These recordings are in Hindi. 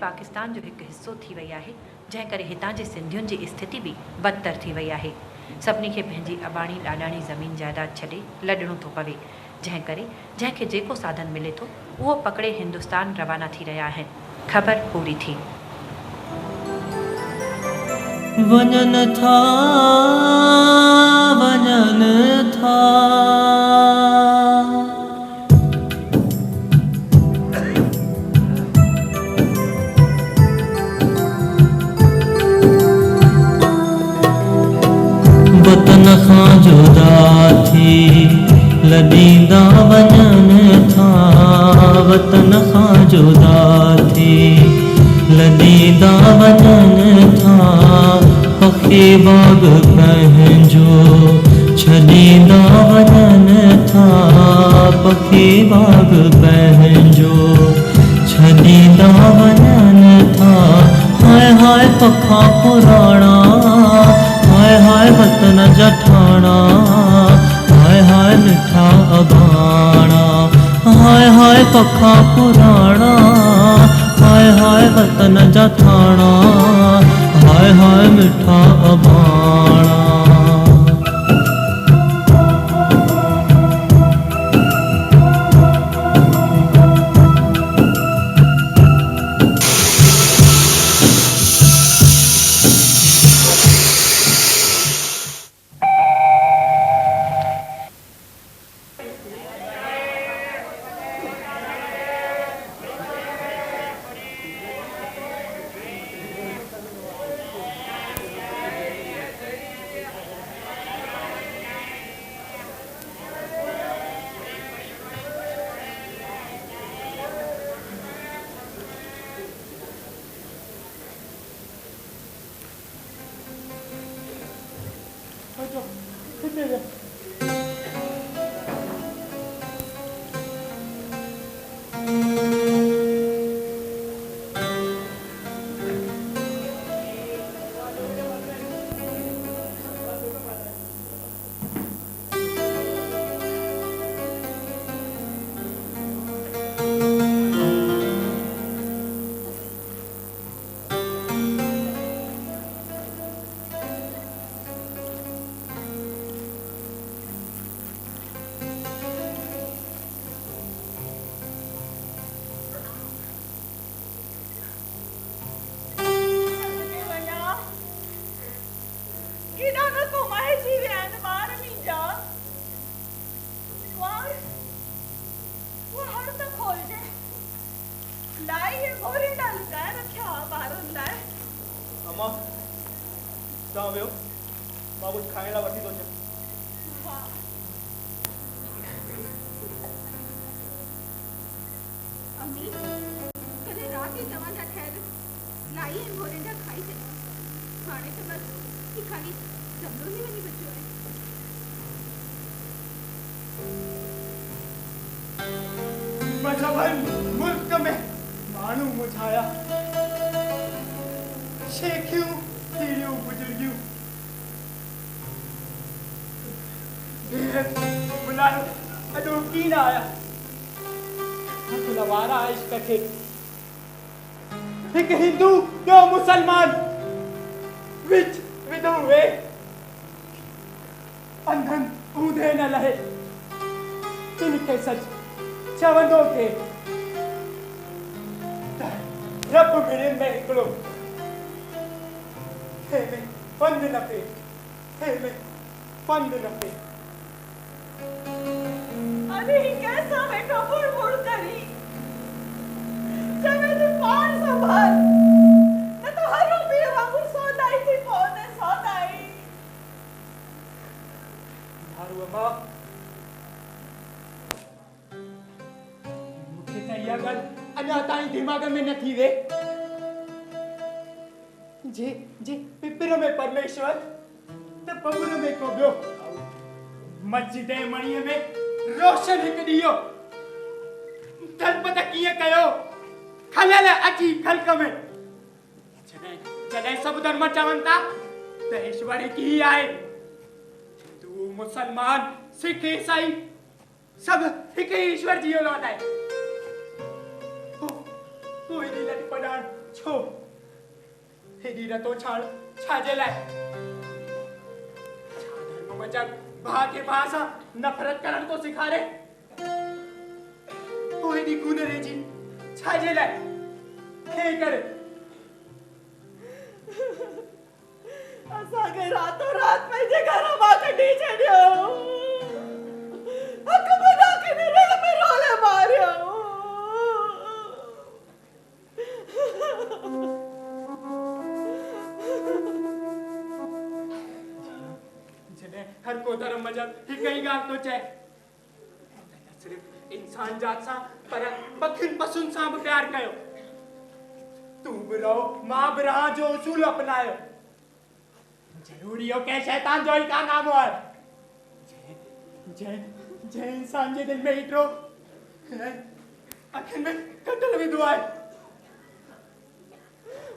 पाकिस्तान जो एक हिस्सो थी वई आहे, जंहिं करे हितां जे सिंधियुनि जी स्थिति भी बदतर थी वई आहे। सभिनी खे पंहिंजी अबाणी ॾाॾाणी ज़मीन जायदाद छॾे लॾणो थो पवे, जंहिं करे जंहिंखे जेको साधन मिले थो उहो पकड़े हिंदुस्तान रवाना थी रहिया आहिनि। ख़बर पूरी थी। वञन था खां जुदा थी लॾींदा वञनि था वतन खां जुदा थी लॾींदा वञनि था पखी बाग पंहिंजो छॾींदा वञनि था पखी बाग पंहिंजो छॾींदा वञनि था हाय हाय पखा पुराणा हाय हाय वतन जा ठाणा हाय हाय मिठा अबाणा हाय हाय पखा पुराणा हाय हाय वतन जा ठाणा हाय हाय मिठा अबाणा मुल्क में माण्हू मुझाया शेखियूं पीढ़ियूं बुजुर्गियूं बुलायो अॼु कीन आया लवारा इश्क खे हिकु हिंदू ॿियो मुसलमान विच विधो वे अंधन ऊंधे न लहे तिनखे सच चवंदो के रब मिड़े में हिकिड़ो हे में पंध न पे हे में पंध न पे अरे कैसा बेटा बुड़ बुड़ करी चवे तू पार संभाल न तो हर रुपये वांगुर सौदाई थी पौने सौदाई धारू अम्मा इहा ॻाल्हि अञा ताईं दिमाग़ में न थी वे जे जे पिपर में परमेश्वर त बबुर में को ॿियो मस्जिद ऐं मणीअ में रोशन हिकु ॾीओ धर्म त कीअं कयो खलियल अची ख़ल्क़ में जॾहिं सभु धर्म चवनि था त ईश्वर हिकु ई आहे हिंदू मुसलमान सिख ईसाई सभु हिकु ई ईश्वर जी औलाद आहे तू हेॾी लॾ पढ़ाण छो हेॾी रतो छाण छाजे लाइ छा धर्म मजहब भाउ खे भाउ सां नफ़रत करण थो सेखारे तू हेॾी खून रेजी छाजे लाइ खे करे असांखे रातो रात पंहिंजे घर मां कढी छॾियो हक़ बना के रण में रोले मारियो हर को धर्म मजहब हिक ई ॻाल्हि थो चए न सिर्फ़ इंसान जात सां पर पखियुनि पशुनि सां बि प्यार कयो। तू बि रहो मां बि रहां जो उसूल अपनायो। ज़रूरी हो कंहिं शैतान जो ई कारनामो आहे जंहिं इंसान जे दिलि में हिकिड़ो अखियुनि में कतल विधो आहे।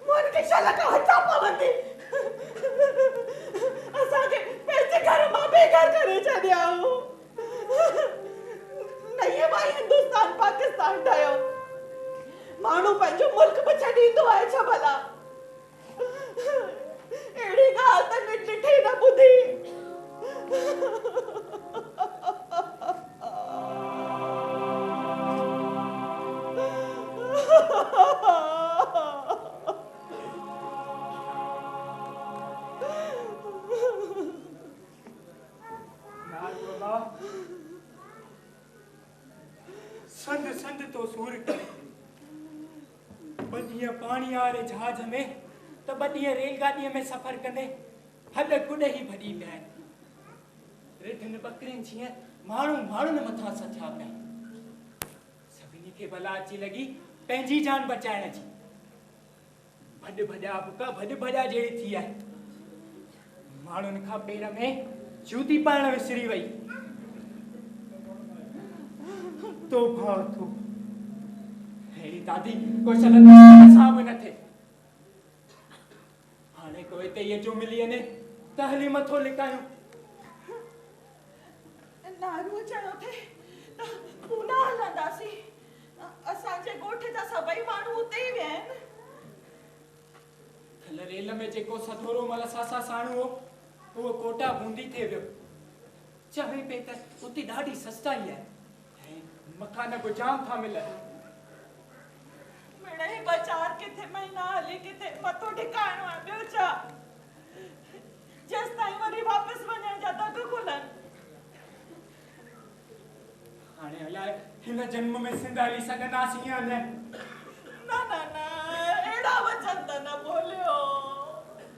मुंहिंजी शल खां हटा पवंदी। असांखे पंहिंजे घर मां बेघर करे छॾियाऊं। नईं मां हिंदुस्तान पाकिस्तान ठहियो। माण्हू पंहिंजो मुल्क बि छॾींदो आहे छा भला? अहिड़ी ॻाल्हि त ॾिठी न ॿुधी। संद संद तो सूर करे बदिया पानी वाले जहाज में तो बदिया रेलगाड़ीअ में सफ़र कंदे हद कुॾ ई भॼी पिया आहिनि। रिठनि बकरियुनि जीअं माण्हुनि मथां सथिया पिया। सभिनी खे भला अची लॻी पंहिंजी जान बचाइण जी। भॾ भॼा बुका भॾ भॼा जहिड़ी थी आहे। माण्हुनि खां पेर में जूती पाइण विसरी वई। तो भाव थो हेड़ी दादी को शलन सां बि न थिए। हाणे कोई ते ये जो मिली वञे त हली मथो लिकायूं। नारूअ चयो थे त पूना हलंदासीं। असांजे ॻोठ जा सभई माण्हू उते ई विया आहिनि। कल्ह रेल में जेको सथोरो मल सां साणू हो उहो कोटा बूंदी थी वियो। चवे पे त उते ॾाढी सस्ताई आहे। मकान को जाम था मिलनि। मिड़ई बाज़ार किथे महीना हली किथे मथो ठिकाणो आहे ॿियो छा। जेसिताईं वरी वापसि वञण जा दग खुलनि। हाणे अलाए हिन जन्म में सिंध हली सघंदासीं या न। न अहिड़ा वचन त न बोलियो।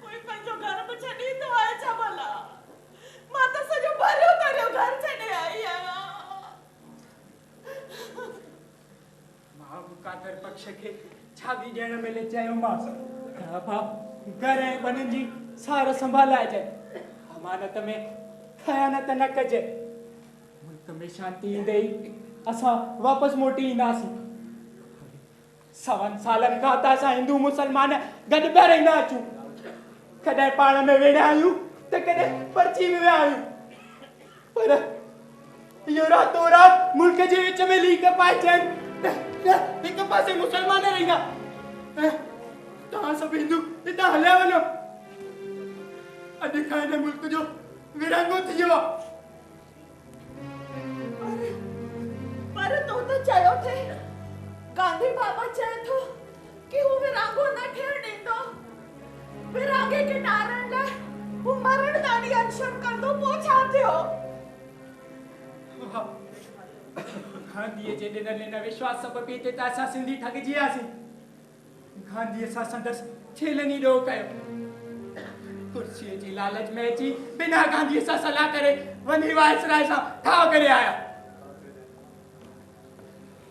कोई पंहिंजो घर बि छॾींदो आहे छा भला? मां त सॼो भरियो भरियो घर छॾे आई आहियां। मां मुकादर पक्ष खे छावी ॾियण महिल चयोमांसि त भाउ घर ऐं ॿननि जी सार संभालाइजे। अमानत में ख़यानत न कजे। मुल्क में शांती ईंदे ई असां वापसि मोटी ईंदासीं। 7 सालनि खां त असां हिंदू मुस्लमान गॾु पिया रहंदा अचूं। कॾहिं पाण में विढ़िया आहियूं त कॾहिं परची में विया आहियूं। पर इहो रातो रात मुल्क जे विच में लीक पाइजनि। हिक पासे मुसलमान रहंदा तव्हां सभु हिंदू हितां हलिया वञो। अॼु खां हिन मुल्क जो विरंगो थी वियो आहे। पर तूं त चयो थे गांधी बाबा चए थो कि हू विरंगो न थियण ॾींदो। विरंगे खे टारण लाइ हू मरण ताणी अनशन कंदो। पोइ छा थियो? गांधीअ जे ॾिनल हिन विश्वास सबबि ते त असां सिंधी ठॻिजी वियासीं। गांधीअ सां संदसि छेलनी ॾोह कयो। कुर्सीअ जी लालच में अची बिना गांधीअ सां सलाह करे वञी वायसराय सां ठाह करे आया।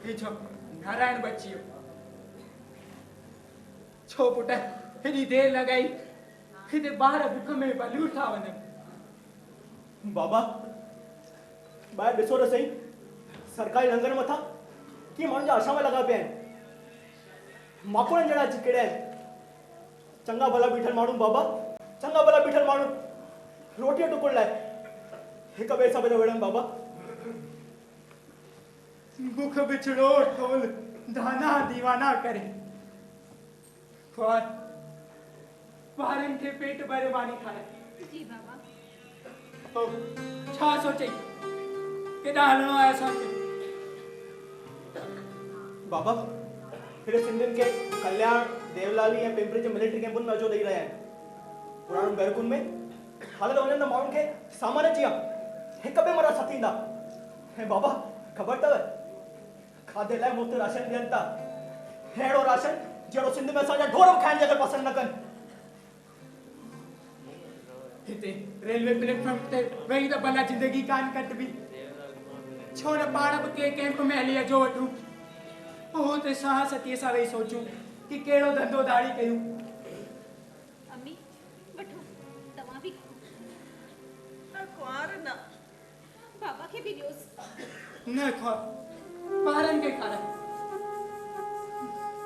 हे छो नारायण बची वियो। छो पुट हेॾी देरि लॻाई हिते ॿार बुख में बलियूं था वञनि। बाबा ॿाहिरि ॾिसो त सही सरकारी लंगर मथां कीअं माण्हुनि जा आशाम लॻा पिया आहिनि। माखुड़नि जहिड़ा अची किड़िया आहिनि। चङा भला बीठल माण्हू बाबा चङा भला बीठल माण्हू रोटीअ टुकुर लाइ हिक ॿिए सां पिया विढ़नि बाबा। बुख बिछड़ो टोल दाना दीवाना करे। ख्वार ॿारनि खे पेट भरे मानी खाए। जी बाबा। छा सोचई केॾां हलणो आहे असांखे? बाबा हेॾे सिंधियुनि खे कल्याण देवलाली ऐं पिंपरी जे मिलिट्री कैंपुनि में अचो ॾेई रहिया आहिनि। पुराणनि बैरकुनि में हाणे त वञनि त माण्हुनि खे सामान अची विया हिक ॿिए मथां सतींदा। ऐं बाबा ख़बर अथव खाधे लाइ मुफ़्त राशन ॾियनि था। अहिड़ो राशन जहिड़ो सिंध में असांजा ढोर खाइण जे करे पसंदि न कनि। हिते रेलवे प्लेटफॉर्म ते वही त भला जिंदगी कान कट बि छो न पाण बि के कैंप में हली अचो वठूं पोइ हुते साह सतीअ सां वेही सोचूं कि कहिड़ो धंधो दाड़ी कयूं। अम्मी वठो तव्हां बि कुंवार न बाबा खे बि ॾियोसि। न खा ॿारनि खे खाराए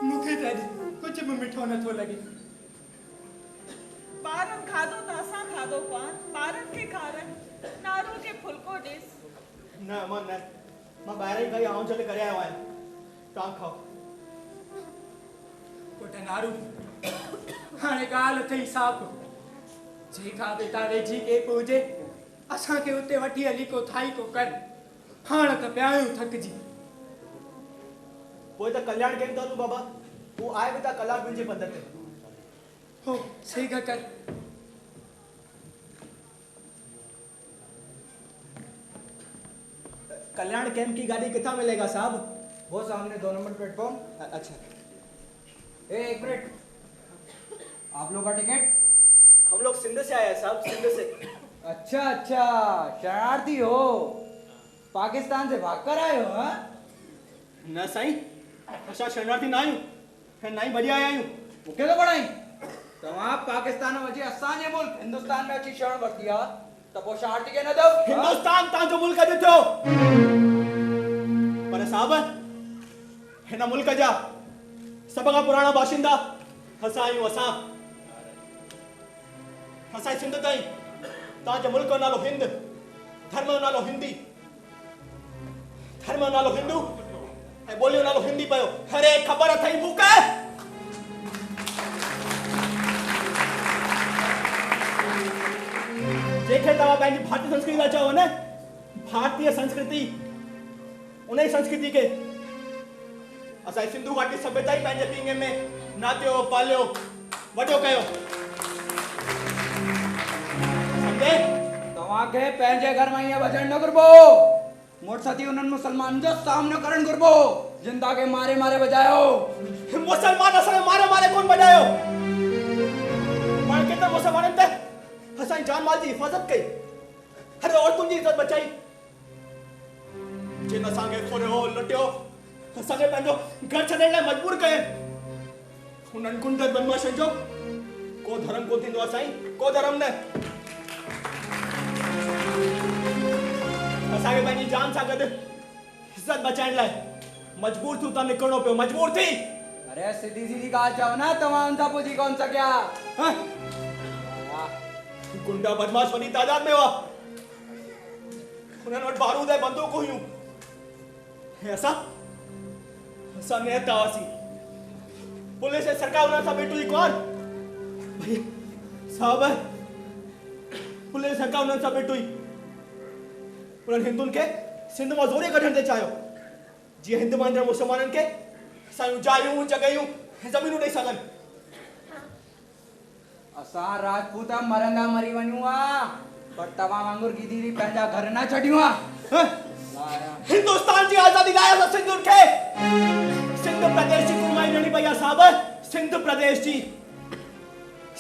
मूंखे त अॼु कुझु बि मिठो नथो लॻे। ॿारनि खाधो त असां खाधो कुंवार ॿारनि खे खाराए नारो खे फुल्को ॾेसि। न अम्मा न मां ॿाहिरां ई काई आऊं चले करे आयो आहियां तव्हां खाओ। पुट नारू हाणे ॻाल्हि अथई साफ़ जेका बि तव्हां वेझी केक हुजे असांखे उते वठी हली को थाई को कर हाणे त पिया आहियूं थकिजी। पोइ त कल्याण कैंप था बाबा वो आए बि था कलाक मुंहिंजे पंध ते हो सेग कर कल्याण कैंप की गाड़ी कितना मिलेगा साहब? वो सामने 2 नंबर प्लेटफॉर्म। अच्छा एक मिनट, आप लोग का टिकट? हम लोग सिंध से आए हैं साहब, सिंध से। अच्छा अच्छा, शरणार्थी हो, पाकिस्तान से भाग कर आए हो? हाँ न साईं असां शरणार्थी ना आहियूं, ना ही बढ़िया आया आहियूं। मूंखे तो पढ़ाई तव्हां पाकिस्तान में अची असांजे मुल्क हिंदुस्तान में अची शरण वरिती आहे त पोइ शरणार्थी खे न दो? हिंदुस्तान तव्हांजो मुल्क अॼु थियो पर साहब हिन मुल्क जा सभ खां पुराणा बाशिंदा असां आहियूं। असांजी सिंध ताईं तव्हांजे मुल्क जो नालो हिंद, धर्म जो नालो हिंदी, धर्म जो नालो हिंदू ऐं ॿोली जो नालो हिंदी पियो। अरे ख़बर अथई मूंखे जेके तव्हां पंहिंजी भारतीय संस्कृति था चओ न, भारतीय संस्कृति उन ई संस्कृति खे असांजी सिंधु घाटी सभ्यता ई पंहिंजे पींगे में नातियो पालियो वॾो कयो। सम्झे? तव्हांखे पंहिंजे घर में ईअं वॼण न घुरिबो, मुड़सती उन्हनि मुसलमान जो सामनो करणु घुरिबो जिंदा खे मारे मारे बजायो। मुसलमान असांखे मारे मारे कोन बजायो, पाण केतिरा मुसलमाननि ते असांजी जान माल जी हिफ़ाज़त कई, हर औरतुनि जी इज़त बचाई। जिन असांखे खोरियो लुटियो असांखे पंहिंजो घर छॾण लाइ मजबूर कयो, उन्हनि गुंडनि बदमाशनि जो को धर्म कोन थींदो आहे साईं, को धर्म न। असांखे पंहिंजी जान सां गॾु इज़त बचाइण लाइ मजबूर थियूं, था निकिरणो पियो, मजबूर थी। अरे सीधी सीधी ॻाल्हि चओ न, तव्हां उन सां पुॼी कोन सघिया। गुंडा बदमाश वॾी तादाद में हुआ, उन्हनि वटि बारूद ऐं बंदूकूं हुयूं ऐं असां निहता हुआसीं। पुलिस ऐं सरकार उन्हनि सां बीठी हुई कोन भई साहब, पुलिस सरकार उन्हनि सां बीठी हुई। उन्हनि हिंदुनि खे सिंध मां ज़ोरे कढण ते चाहियो जीअं हिंद मां ईंदड़ मुसलमाननि खे असांजूं जायूं जॻहियूं ज़मीनूं ॾेई सघनि। असां राजपूत मरंदा मरी वञूं हा, पर तव्हां वांगुरु गिदी पंहिंजा घर न छॾियूं हा। हिंदुस्तान जी आज़ादी लाइ असां सिंधुनि खे सिंध प्रदेश जी कुर्बानी ॾियणी पई आहे साहब। सिंध प्रदेश जी,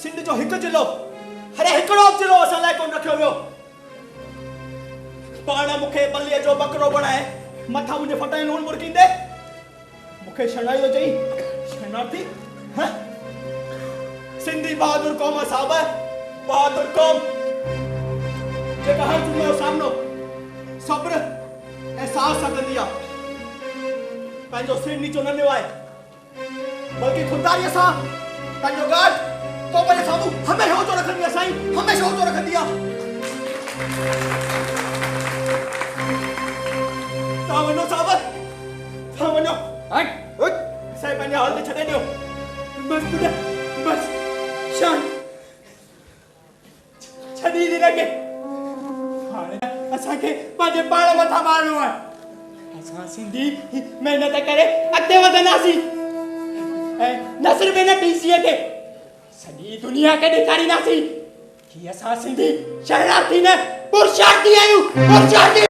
सिंध जो हिकु ज़िलो, अरे हिकिड़ो ज़िलो असां लाइ कोन रखियो वियो। पाण मूंखे बलीअ जो बकरो बणाए मथां मुंहिंजे फटाए लूण मुरकींदे मूंखे शरणाई थो चई, शरणार्थी? सिंधी बहादुर कौम साहब, बहादुर कौम जेका हर जुम्मे जो सामनो सब्र ऐं साहस सां कंदी आहे, पंहिंजो सिर नीचो न लिवाए बल्कि खुददारीअ सां पंहिंजो गार्ड क़ौम जे साम्हूं हमेशह ऊचो रखंदी आहे साईं, हमेशह ऊचो रखंदी आहे। तव्हां वञो साहब, तव्हां वञो, असांखे पंहिंजा हाल ते छॾे ॾियो। बस पुट बस, शान छॾी ॾे के हाणे असांखे पंहिंजे पाण मथां मारणो आहे। असां सिंधी महिनत करे अॻिते वधंदासीं ऐं न सिर्फ़ हिन टीसीअ खे सॼी दुनिया खे ॾेखारींदासीं कि असां सिंधी शरणार्थी न पुरुषार्थी आहियूं, पुरुषार्थी।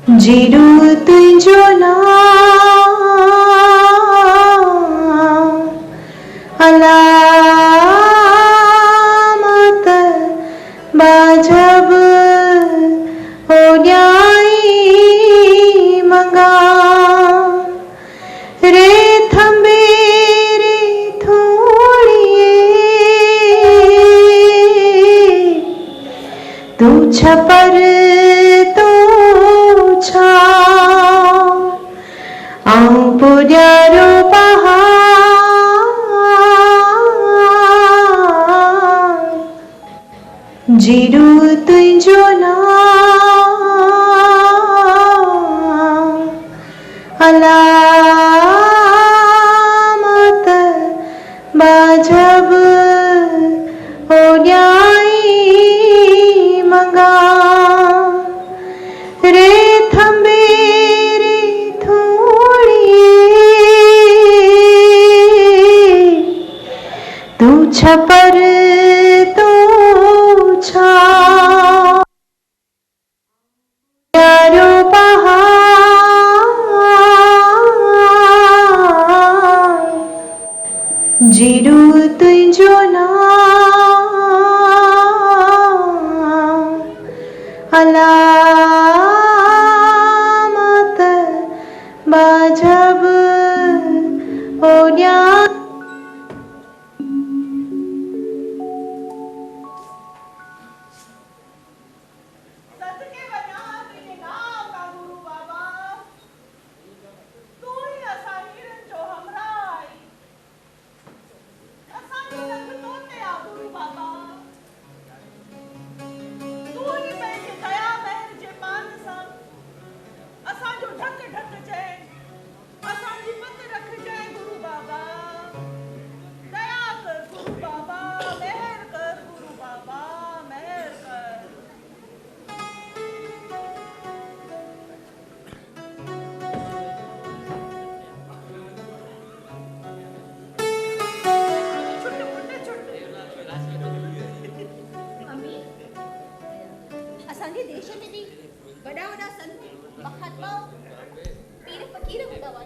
जीरू तुझो नाम अलामत बाजब हो जाई मंगा रे थंबे रे थोड़िए तू छपर तो छा आऊं पुजारो पहाड़ जीरू तुझो नाम अलामत बाजब हो जाई मंगा रे थंबे रे थोड़िए तू छपर तो छा यारो पहाड़ जीरू तुझो नाम अलामत बाजब हो जा सदके वञा तुंहिंजे नाम का गुरु बाबा तूं ई असां हीरनि जो हमराह आहीं असांजी रंग तोते आ गुरु बाबा तूं ई पंहिंजे दया महर जे मान सां असांजो ढक ढक चए असांजी पत रखजांइ गुरु बाबा दया कर गुरु बाबा महर कर गुरु बाबा महर कर अम्मी असांजे देश में भी वॾा वॾा संत महात्मा पीर फ़कीर हूंदा हुआ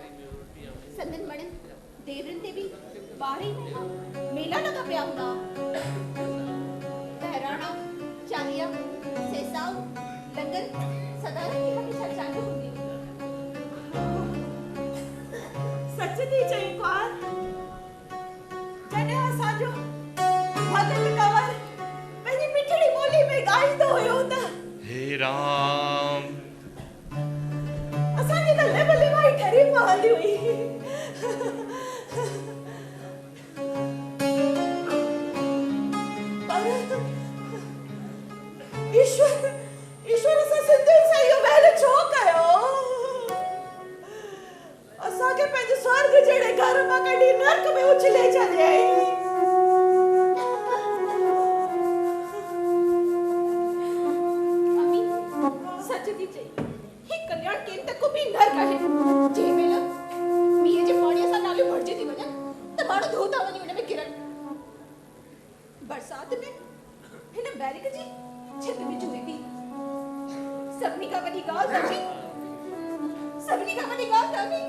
संतनि मणनि देवरनि ते बि 12 महीना मेला लॻा पिया हूंदा बहिराणा चालीहा सेसाऊं लंगर सदारन जी हमेशा चालू हूंदी सच थी चई कुआर जॾहिं असांजो भॻत कंवर पंहिंजी मिठड़ी ॿोली में ॻाईंदो हुयो त हे राम असांजी त लिब लिबाई ठरी पवंदी हुई पर ईश्वर असां सिंधियुनि सां इहो वहिल छो कयो असांखे पंहिंजे स्वर्ग जहिड़े घर मां कढी नर्क में उछले छॾियईं अम्मी सच थी चई ही कल्याण केंद्र को बि नर्क आहे जंहिं महिल मींहं जे पाणीअ सां नालियूं भरिजी थी वञनि त माण्हू धो था वञी हुन में किरनि बरसाति में हिन बैरिक जी छित में चुए थी सभिनी खां वॾी ॻाल्हि त अची सभिनी खां वॾी ॻाल्हि त अमी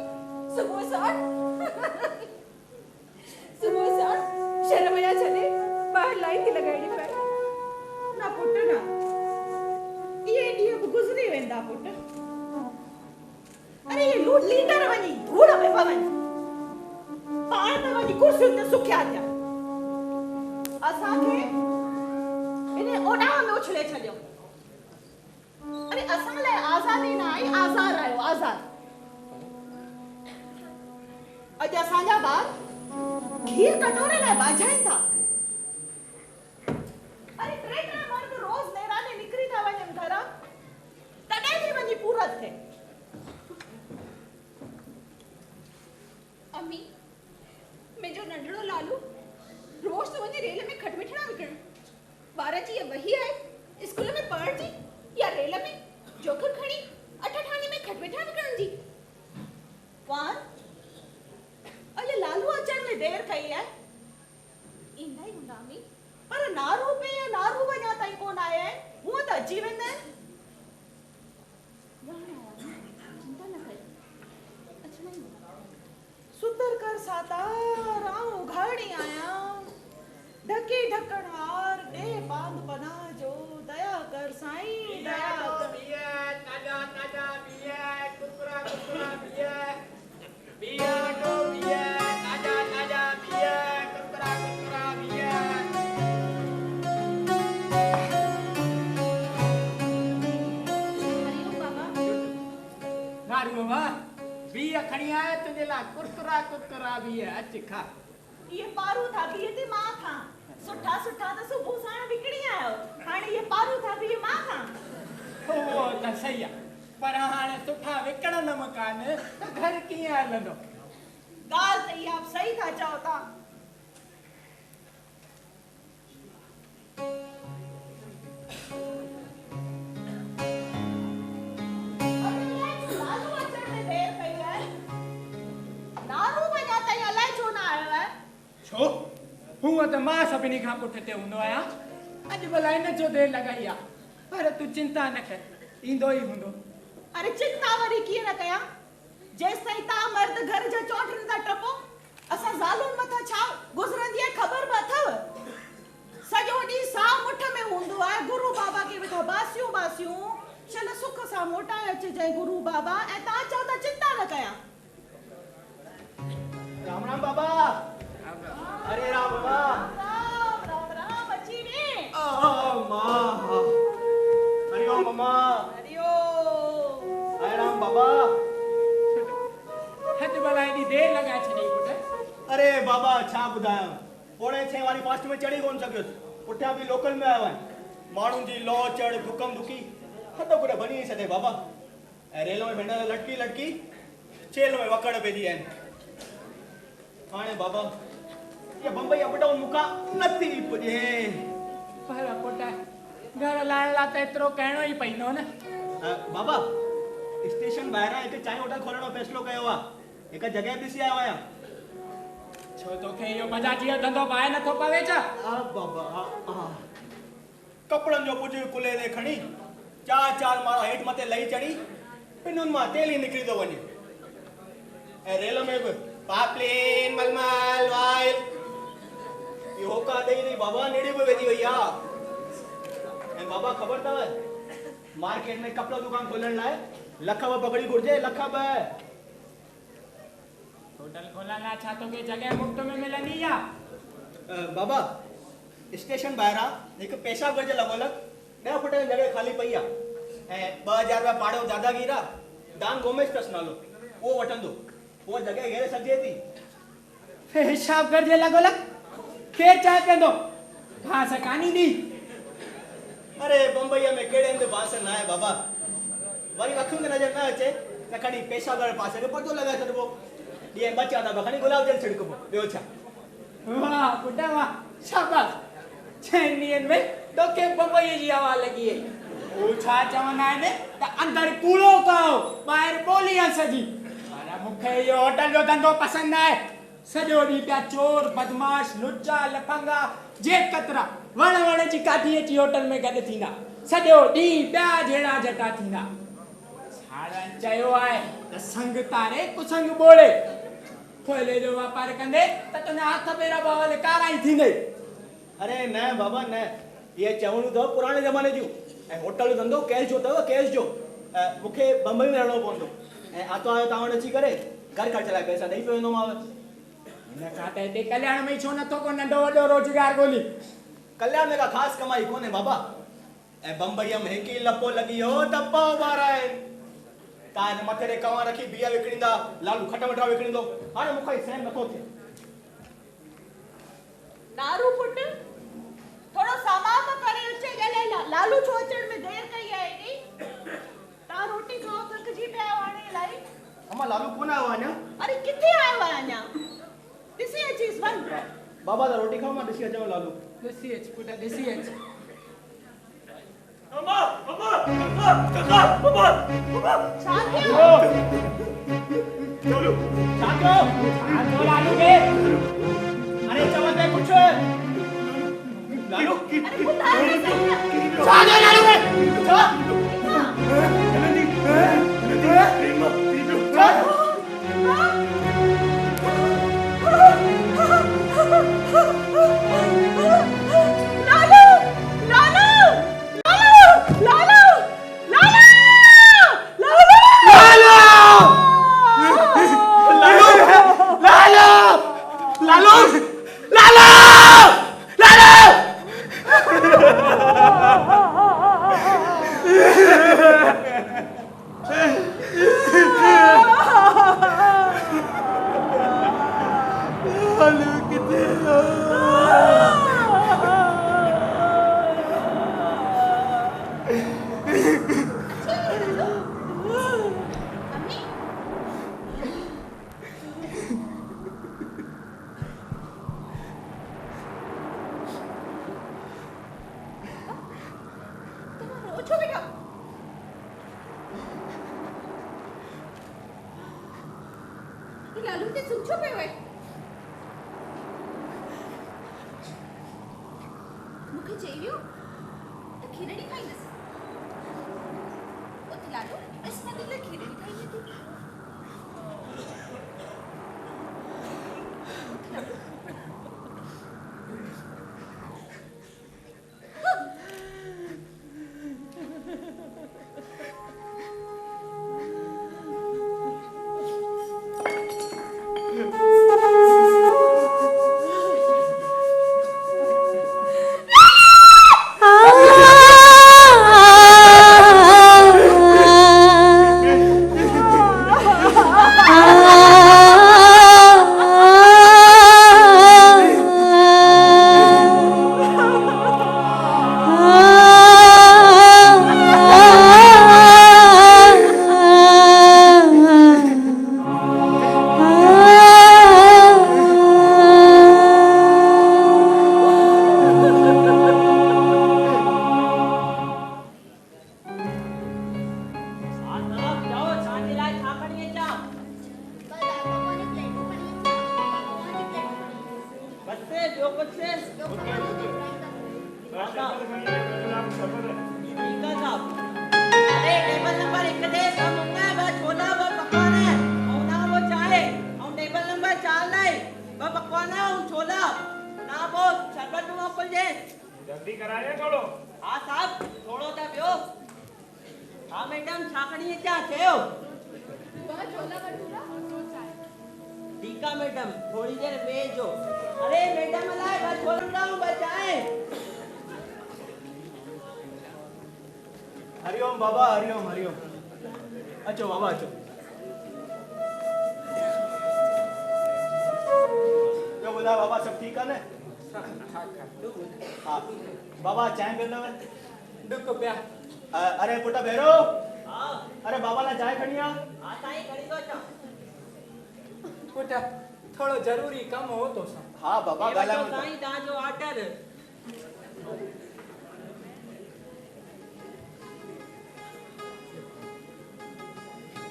सुबुह साण शर्म या छॾे ॿाहिरि लाइन थी लॻाइणी पए ना पुट ना ये ॾींहं बि गुज़री वेंदा पुट अरे ये लीडर वञी धूड़ में पवनि पाण त वञी कुर्सियुनि ते सुखिया थिया असांखे इन ओॾाह में उछले छॾियो अरे असां लाइ आज़ादी न आई आज़ाद आयो आज़ाद अॼु असांजा ॿार खीर कटोरे लाइ बाझाइनि था अरे टे मर्द रोज़ नेराने निकिरी था वञनि घरां तॾहिं बि वञी पूरत थिए अम्मी मुंहिंजो नंढड़ो लालू रोज़ तो वञी रेल में खटमिठड़ा विकिणण ॿार जी इहा वही आहे स्कूल में पढ़ण जी या रेल में जोखर खणी अठाठानी में खटमिठड़ा विकिणण जी वाह अॼु लालू अचण में देर कई आहे ईंदा ई हूंदा अम्मी पर नारू पे या नारू वञा ताईं कोन आया आहिनि हूअं त अची वेंदा आहिनि बाबा बी खणी आए तुझे ला कुरकुरा कुरकुरा बी अच खा ये पारू था भी ये मां था सुठा सुठा तो सुबह साण विकणी आयो हाणे ये पारू था भी ये मां था ओ त सही आहे पर हाणे सुठा विकणन मकान त घर कीअं हलंदो गाल त इहा सही था चओ था लालू अचण में देर कई है नारू वञा ताईं अलाए छो न आयो है छो हूअं त मां सभिनी खां पुठिते हूंदो आहियां अॼु भला हिन जो देरि लॻाई आहे पर तूं चिंता न कर ईंदो ई हूंदो अरे चिंता वरी कीअं न कयां जेसि ताईं तव्हां मर्द घर जा चौधरी था टपो असां ज़ालुनि मथां छा गुज़रंदी आहे ख़बर बि अथव सॼो ॾींहुं साह मुठ में हूंदो आहे गुरु बाबा खे वेठा बासियूं बासियूं चल सुख सां मोटाए अचिजांइ गुरु बाबा ऐं तव्हां चओ था चिंता न कयां राम राम बाबा अरे राम बाबा राम राम राम अची ने मां हरिओम मम्मा हरिओ अरे राम बाबा अॼु भला हेॾी देरि लॻाए छॾी पुट अरे बाबा छा ॿुधायां 6:45 वारी फास्ट में चढ़ी कोन सघियुसि पुठियां बि लोकल में आयो आहियां माण्हुनि जी लो चढ़ दुकम दुकी हद कुॾे भञी छॾे बाबा ऐं रेल में भेंडर लटकी लटकी चेल में वकड़ पइजी आहिनि हाणे बाबा ये बम्बई अप डाउन मुका नथी पुॼे पर पुट घर लाइण लाइ त एतिरो करिणो ई पवंदो न बाबा स्टेशन ॿाहिरां हिकु चांहि होटल खोलण जो फ़ैसिलो कयो आहे हिकु जॻह ॾिसी आयो आहियां छो तोखे इहो बजाजी जो धंधो पाए नथो पवे छा बाबा कपड़नि जो कुझु कुले ते खणी चार माण्हू हेठि मथे लही चढ़ी पिनुनि मां तेल ई निकिरी थो वञे ऐं रेल में बि पापलेन मलमल वाइल इहो होका ॾेई ॾेई बाबा नेड़ी बि वेंदी वई आहे ऐं बाबा ख़बर अथव मार्केट में कपिड़ो दुकान खोलण लाइ लख ॿ पकड़ी घुरिजे लख ॿ होटल खोलण लाइ छा तोखे जॻह मुफ़्त में मिलंदी आहे बाबा स्टेशन ॿाहिरां हिकु पेशाब घर जे लॻोलॻ 10 फुट जी जॻह ख़ाली पई आहे ऐं 2000 रुपया पाड़ो दादागीर आहे दान गोमेश अथसि नालो उहो वठंदो उहा जॻह घेरे सघिजे थी हिसाब कर जे लॻोलॻ केरु चाहे पवंदो घास कान ईंदी अरे बम्बईअ में कहिड़े हंधि बांस न आहे बाबा वरी अखियुनि खे नज़र न अचे त खणी पेशाब घर पासे खे पतो लॻाए छॾिबो ॾींहं बचा था खणी गुलाब जल छिड़कबो ॿियो छा वाह पुट वाह शाबाश 6 ॾींहंनि में तोखे बम्बईअ जी हवा लॻी वई हू छा चवंदा आहिनि त अंदरि कूड़ो कयो ॿाहिरि ॿोली आहे सॼी पर मूंखे इहो होटल जो धंधो पसंदि आहे सॼो ॾींहुं पिया चोर बदमाश लुचा लफंगा जे कतरा वण जी काठी अची होटल में गॾु थींदा सॼो ॾींहुं पिया जहिड़ा जटा थींदा छाड़नि चयो आहे त संग तारे कुसंग ॿोड़े खोले जो वापार कंदे त तुंहिंजा हथ पेर बवल कारा ई थींदे अरे न बाबा न ये चवणूं अथव पुराणे ज़माने जूं ऐं होटल जो धंधो कैश जो अथव कैश जो मूंखे बम्बई में रहणो पवंदो ऐं आतवार तव्हां वटि अची करे घर ख़र्च लाइ पैसा ॾेई पियो वेंदोमांव हिन खां त हिते कल्याण में छो नथो को नंढो वॾो रोज़गार ॻोल्ही कल्याण में का ख़ासि कमाई कोन्हे बाबा ऐं बम्बईअ में हिकु ई लपो लॻी वियो त ॿ ॿार आहिनि तव्हां हिन मथे ते कवां रखी बिया विकिणींदा लालू खट मिठा विकिणींदो हाणे मूंखां ई सहन नथो थिए नारू पुट थोड़ो सामान में करे अचे गले लालू छो अचण में देर कई आहे एॾी तव्हां रोटी खाओ थकिजी पिया आहियो हाणे इलाही अम्मा लालू कोन आयो अञा अरे किथे आयो आहे अञा ॾिसी अचीस वञ बाबा त रोटी खाओ मां ॾिसी अचांव लालू ॾिसी अच पुट ॾिसी अच अम्मा अम्मा काका बाबा छा थियो लालू छा थियो लालू के अरे चवंदे कुछ लालू अरे ॿुधाए न सही छा थियो लालू के छा उठो बेटा। ये लालू ते सुन छो पे हुए मुखे चाहिए तो खीरणी खाई दस ओ लालू इसमें दिल खीरणी खाई थी। जल्दी कराए थोड़ो। हाँ साहब थोड़ो था पियो। हाँ मैडम छाकनी है क्या चयो? ठीक है मैडम थोड़ी देर भेजो। अरे मैडम अलाए बस बोल रहा हूँ बचाए। हरिओम बाबा हरिओम हरिओम। अचो बाबा अचो। क्या बोला बाबा सब ठीक है ना? हाँ बाबा चाय पीना है? दुख प्या। अरे पुटा बेरो। हाँ अरे बाबा ना चाय खनिया? हाँ साईं खड़ी दो चा। पुटा थोड़ो जरूरी कम हो तो सा। हाँ बाबा ये गाला बचो मत। साईं तव्हां जो ऑर्डर।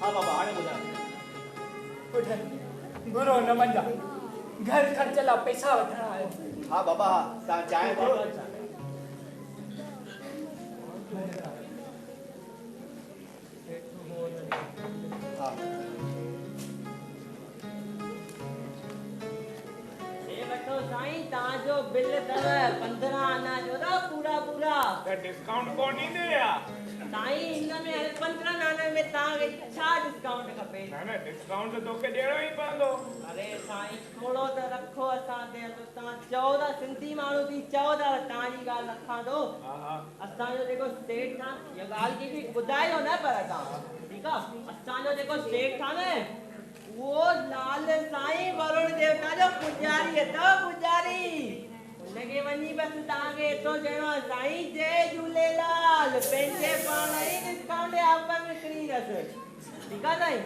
हाँ बाबा आने बुला। पुटा गुरु न मंजा घर खर्च ला पैसा वठणा है। हाँ बाबा हाँ ता चाय दो। हाँ ये बचो साईं तव्हां जो बिल अथव 15 आना जो ना पूरा पूरा। तो डिस्काउंट कोन ॾींदे या? साईं हिन में 15 आने में तव्हांखे छा डिस्काउंट खपे? ना ना डिस्काउंट तो तोखे ॾियणो ई पवंदो। अरे साईं थोड़ो त रखो असां ते तो तव्हां चओ था सिंधी माण्हू थी चओ था तव्हांजी ॻाल्हि रखां थो। हाँ हाँ असांजो जेको स्टेट आहे इहा ॻाल्हि की बि ॿुधायो न पर तव्हां ठीकु आहे। असांजो जेको स्टेट आहे न वो लाल साईं वरुण देवता जो पुजारी अथव पुजारी। उनखे वञी बसि तव्हांखे एतिरो चइणो आहे साईं जय झूलेलाल पंहिंजे पाण ई डिस्काउंट ऑफर विकिणी रस ठीकु आहे साईं।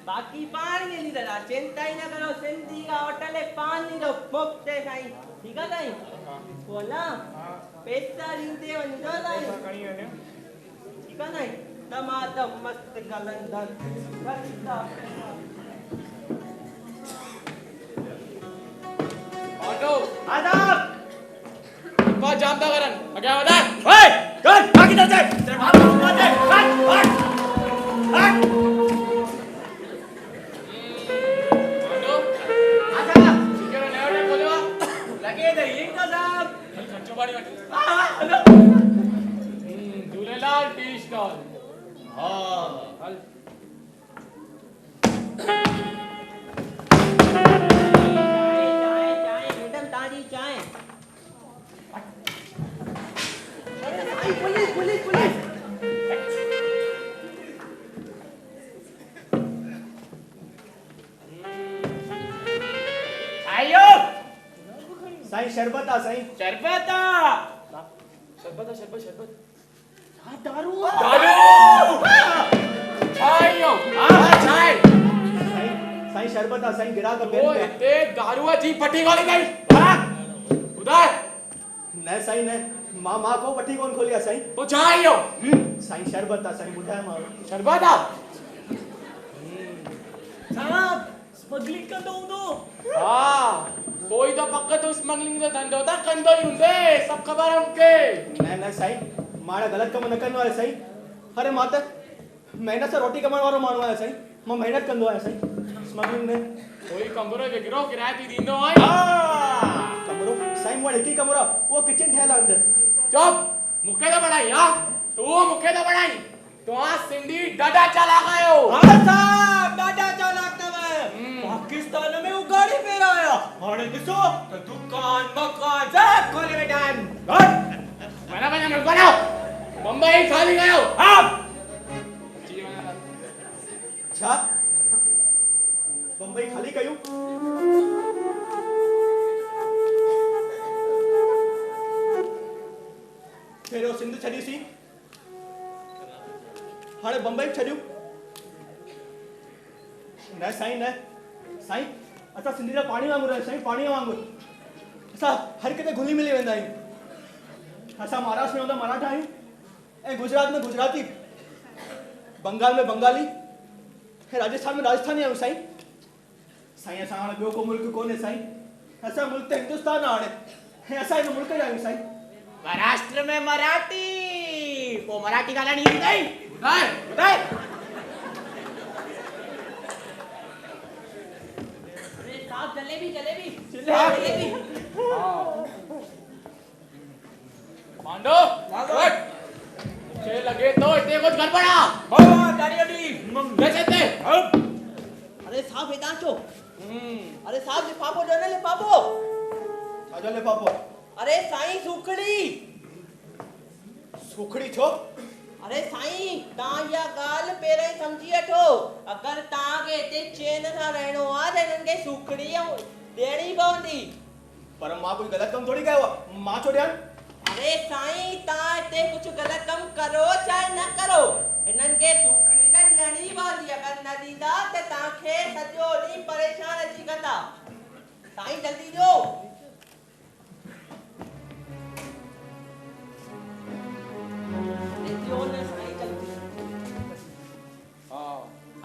बाक़ी पाण खे ॾींदा चिंता ई न करो सिंधी का होटल पान ॾींदो मुफ़्त साईं ठीकु आहे साईं। पोइ न पैसा ॾींदे वञिजो साईं खणी वञो। ठीकु आहे साईं। टमाटो मस्त गलंदर ऑटो आदाब। को जाम था करन अगे वधा। ओए चल बाकी दे तेरे बाप को मार दे। हट हट हट। ऑटो आजा चिकन नेवड़े बोलवा लगे दे इंका साहब। खर्चो बाड़ी वठ। Jhulelal tea stall. हां हल चाय चाय मैडम ताजी चाय। Police police police. आयो साईं शरबत आ साईं। शरबत शरबत शरबत शरबत हां दारू दारू चाय यो हां चाय साईं शरबत आ साईं गिरा का ओ पेन पे। इते दारू जी फटी वाली गई हां उधर न साईं न मां को वठी कोन खोलिया साईं तो छा इहो साईं शरबत आ साईं ॿुधाए मां शरबत आ साहब स्मगलिंग कंदो हूंदो हा कोई तो पक्का तो स्मगलिंग जो धंधो था कंदो ही हूंदे सब ख़बर है उनके न साईं मां ग़लत कम न कंदो आहियां साईं अरे मां त महिनत सां रोटी कमाइण वारो माण्हू आहियां साईं मां महिनत कंदो आहियां साईं स्मगलिंग में कोई कमरो विकिरो किराए ते ॾींदो आहे कमरो साईं मूं वटि हिकु ई कमरो आहे उहो किचन ठहियल आहे अंदरि चुप मूंखे तो बढ़ाई हा तू मूंखे तो बढ़ाई तव्हां सिंधी ॾाढा चालाक आहियो हाँ साहब ॾाढा चालाक तव पाकिस्तान में उगाड़ी फेरा आया हाणे ॾिसो त दुकान मकान सब खोले वेठा आहिनि बना बना बम्बई खाली गयो हा छा बम्बई खाली कयूं पहिरियों सिंध छॾीसीं हाणे बम्बई छॾियूं न साईं न साईं असां सिंधी जा पाणी वांगुरु आहियूं साईं पाणी वांगुरु असां हर किथे घुली मिली वेंदा आहियूं असां महाराष्ट्र में हूंदा मराठा आहियूं ऐं गुजरात में गुजराती बंगाल में बंगाली ऐं राजस्थान में राजस्थानी आहियूं साईं साईं असां हाणे ॿियो को मुल्क कोन्हे साईं असां मुल्क त हिंदुस्तान आहे हाणे ऐं असां हिन मुल्क जा आहियूं साईं महाराष्ट्र में मराठी वो मराठी ॻाल्हाइणी ईंदी अथई ॿुधाए अरे साहब जलेबी मांडो मुझे लगे तो इतने कुछ गड़बड़ा हाँ दाढ़ी कैसे थे अरे साहब हितांचो अरे साहब लिफाफो जो न लिफाफो छाजो लिफाफो अरे साईं सुखड़ी सुखड़ी छो अरे साईं तव्हां इहा ॻाल्हि पहिरियों ई सम्झी वठो अगरि तव्हांखे हिते चैन सां रहणो आहे त हिननि खे सुखड़ी ॾियणी पवंदी पर मां कोई ग़लति कमु थोड़ी कयो आहे मां छो ॾियां अरे साईं तव्हां हिते कुझु ग़लति कमु करो चाहे न करो हिननि खे सुखड़ी त ॾियणी पवंदी अगरि न ॾींदा त तव्हांखे सॼो ॾींहुं परेशान अची कंदा साईं जल्दी ॾियो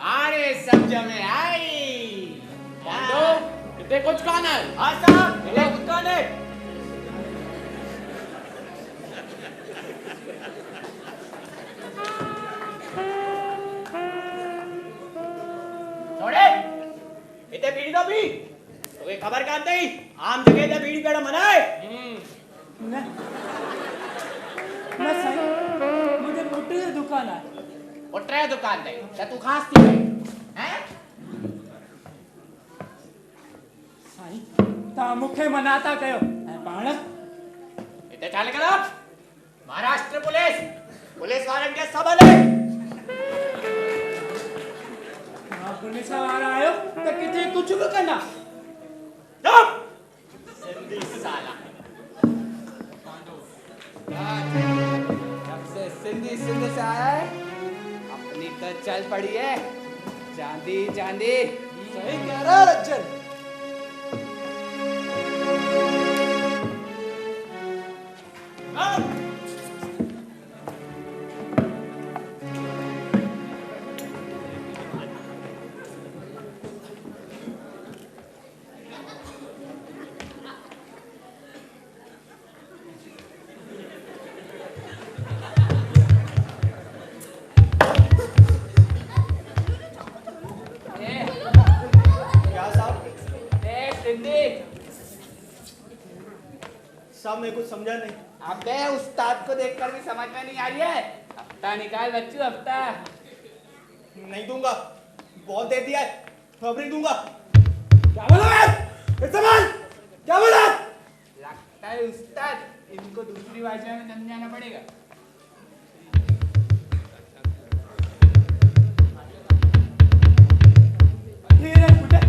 अरे समझ में आई मांडो इतने कुछ कौन है हाँ साहब ये कुछ कौन है छोड़े इतने बीड़ी तो भी तो ये खबर कान थी आम जगह इतने बीड़ी पेड़ा मनाए न साईं मुझे पुट्टे की दुकान है पुट्टे की दुकान ते त तू खास थी हैं साईं ता मुखे मनाता कयो ऐं पाण इतने चाले करो महाराष्ट्र पुलिस वारन के सब हले मां पुलिस वारा आयो त किथे कुछ भी करना चुप सिंधी साला जब से सिंधी सिंध से आया है अपनी तो चल पड़ी है चांदी चांदी सही कह रहा रज्जन साहब मैं कुछ समझा नहीं अबे उस्ताद को देखकर भी समझ में नहीं आ रही है हफ्ता निकाल बच्चू हफ्ता नहीं दूंगा बहुत दे दिया है अब नहीं दूंगा क्या बोला मैं इस्तेमाल क्या बोला लगता है उस्ताद इनको दूसरी भाषा में समझाना पड़ेगा धीरे पुटे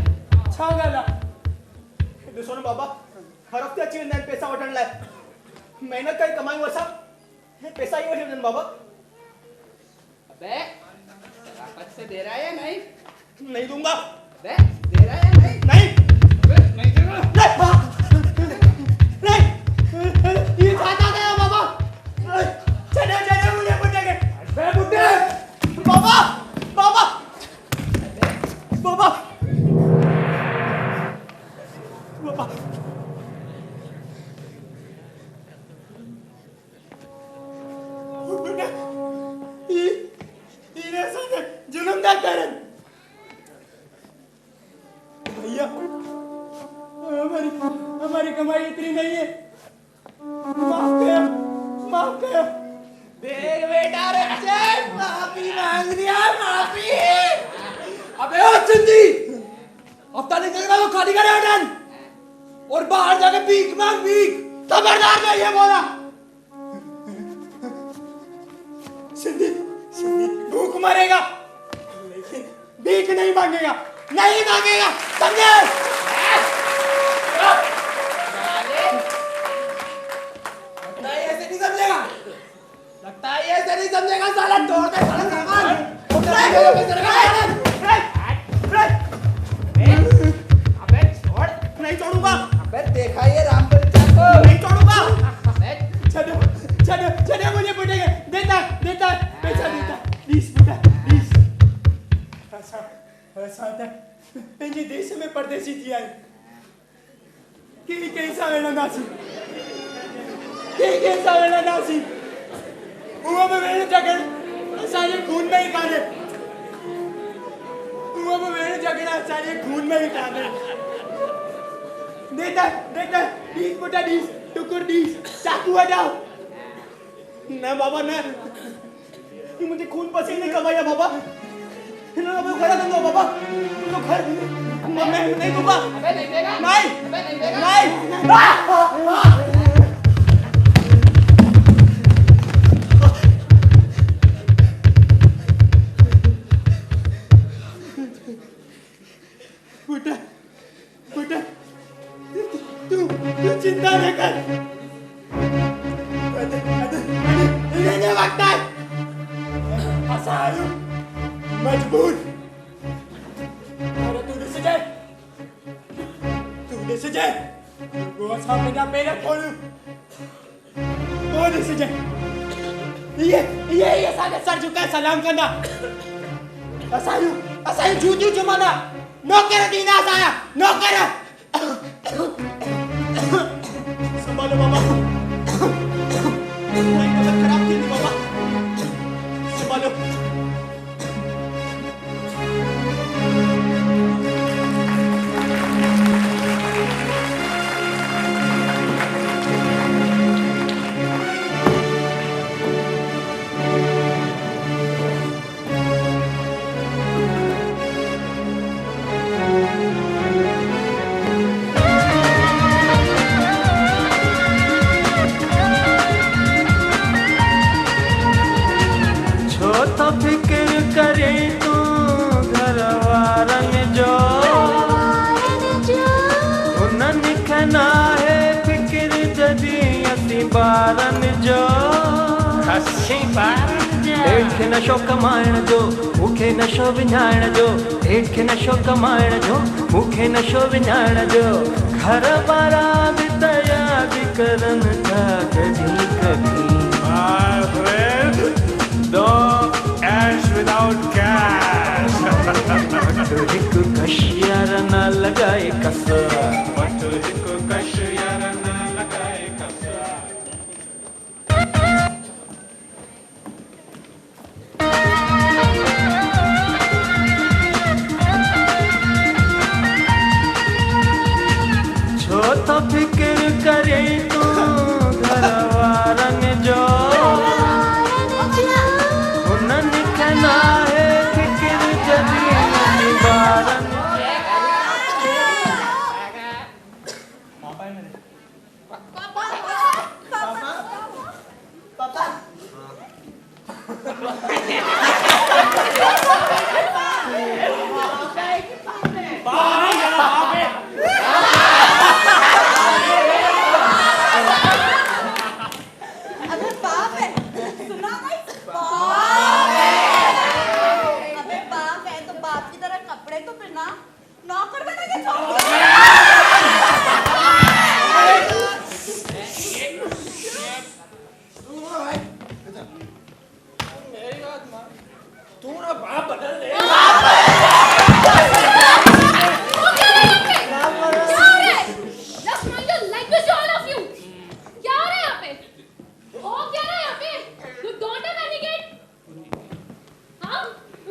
छा गाला ॾिसो न बाबा हर हफ़्ते अची वेंदा आहिनि पैसा वठण लाइ महिनत करे कमायूं असां पैसा ई वठी वञनि बाबा अबे शराफत से दे रहा है या नहीं नहीं दूंगा अबे दे रहा है या नहीं नहीं अबे नहीं दूंगा नहीं ये ना करन भैया, हमारी कमाई इतनी नहीं है, माफ कर। देख बेटा रक्षक, माफी मांग दिया, माफी। अबे ओ सिंधी, अब ताली निकलना तो खाली करे हटन और बाहर जाके भीख मांग, भीख। खबरदार मैं ये बोला। सिंधी भूख मरेगा लेकिन भीख नहीं मांगेगा, नहीं मांगेगा, समझे? लगता है ऐसे नहीं समझेगा साला, तोड़ दे साला सामान। अबे छोड़, नहीं छोड़ूंगा। अबे देखा ये रामबल चाको, नहीं छोड़ूंगा। चलो मुझे पुटेंगे, देता पैसा देता, प्लीज पुटा, प्लीज। ऐसा था पंहिंजे देश में परदेसी थी आई कैसा वेला नासी उहो में वेण जगण असांजे खून में ही कान्हे, उहो में वेण जगण असांजे खून में ही कान्हे। देता डीस पुटा डीस, टुकुर डीस, चाकू हटाओ। न बाबा न, ये मुझे खून पसीने कमाया बाबा, इन्होंने मैं घर दूंगा बाबा, तो घर मैं नहीं दूंगा। अबे नहीं देगा, नहीं पुटा तू चिंता न कर, इन्हें वक्त है असालू मजबूर। अरे तू दिस जाए वो सामने का पेड़ खोलू, वो दिस जाए ये सारे सर झुका सलाम करना। असालू जूजू जुमाना नौकर दीना आया, नौकर संभालो बाबा, तबीयत खराब थी बाबा, संभालो। फिक्र करे तू घर वारन जो, उन्हनि खे न आहे फिक्र जॾहिं असीं ॿारन जो। हेठ खे नशो कमाइण जो, मूंखे नशो विञाइण जो, हेठ खे नशो कमाइण जो, मूंखे नशो विञाइण जो। घर वारा बि त यादि करनि था कॾहिं कॾहिं। Without cash. तो हिकु कश यार न लगाए कसर, तो हिकु कश यार न लगाए कसर। छो तो फिक्र करे तू घर वारन जो, उन्हनि खे न आहे फिक्र जॾहिं असीं ॿारन।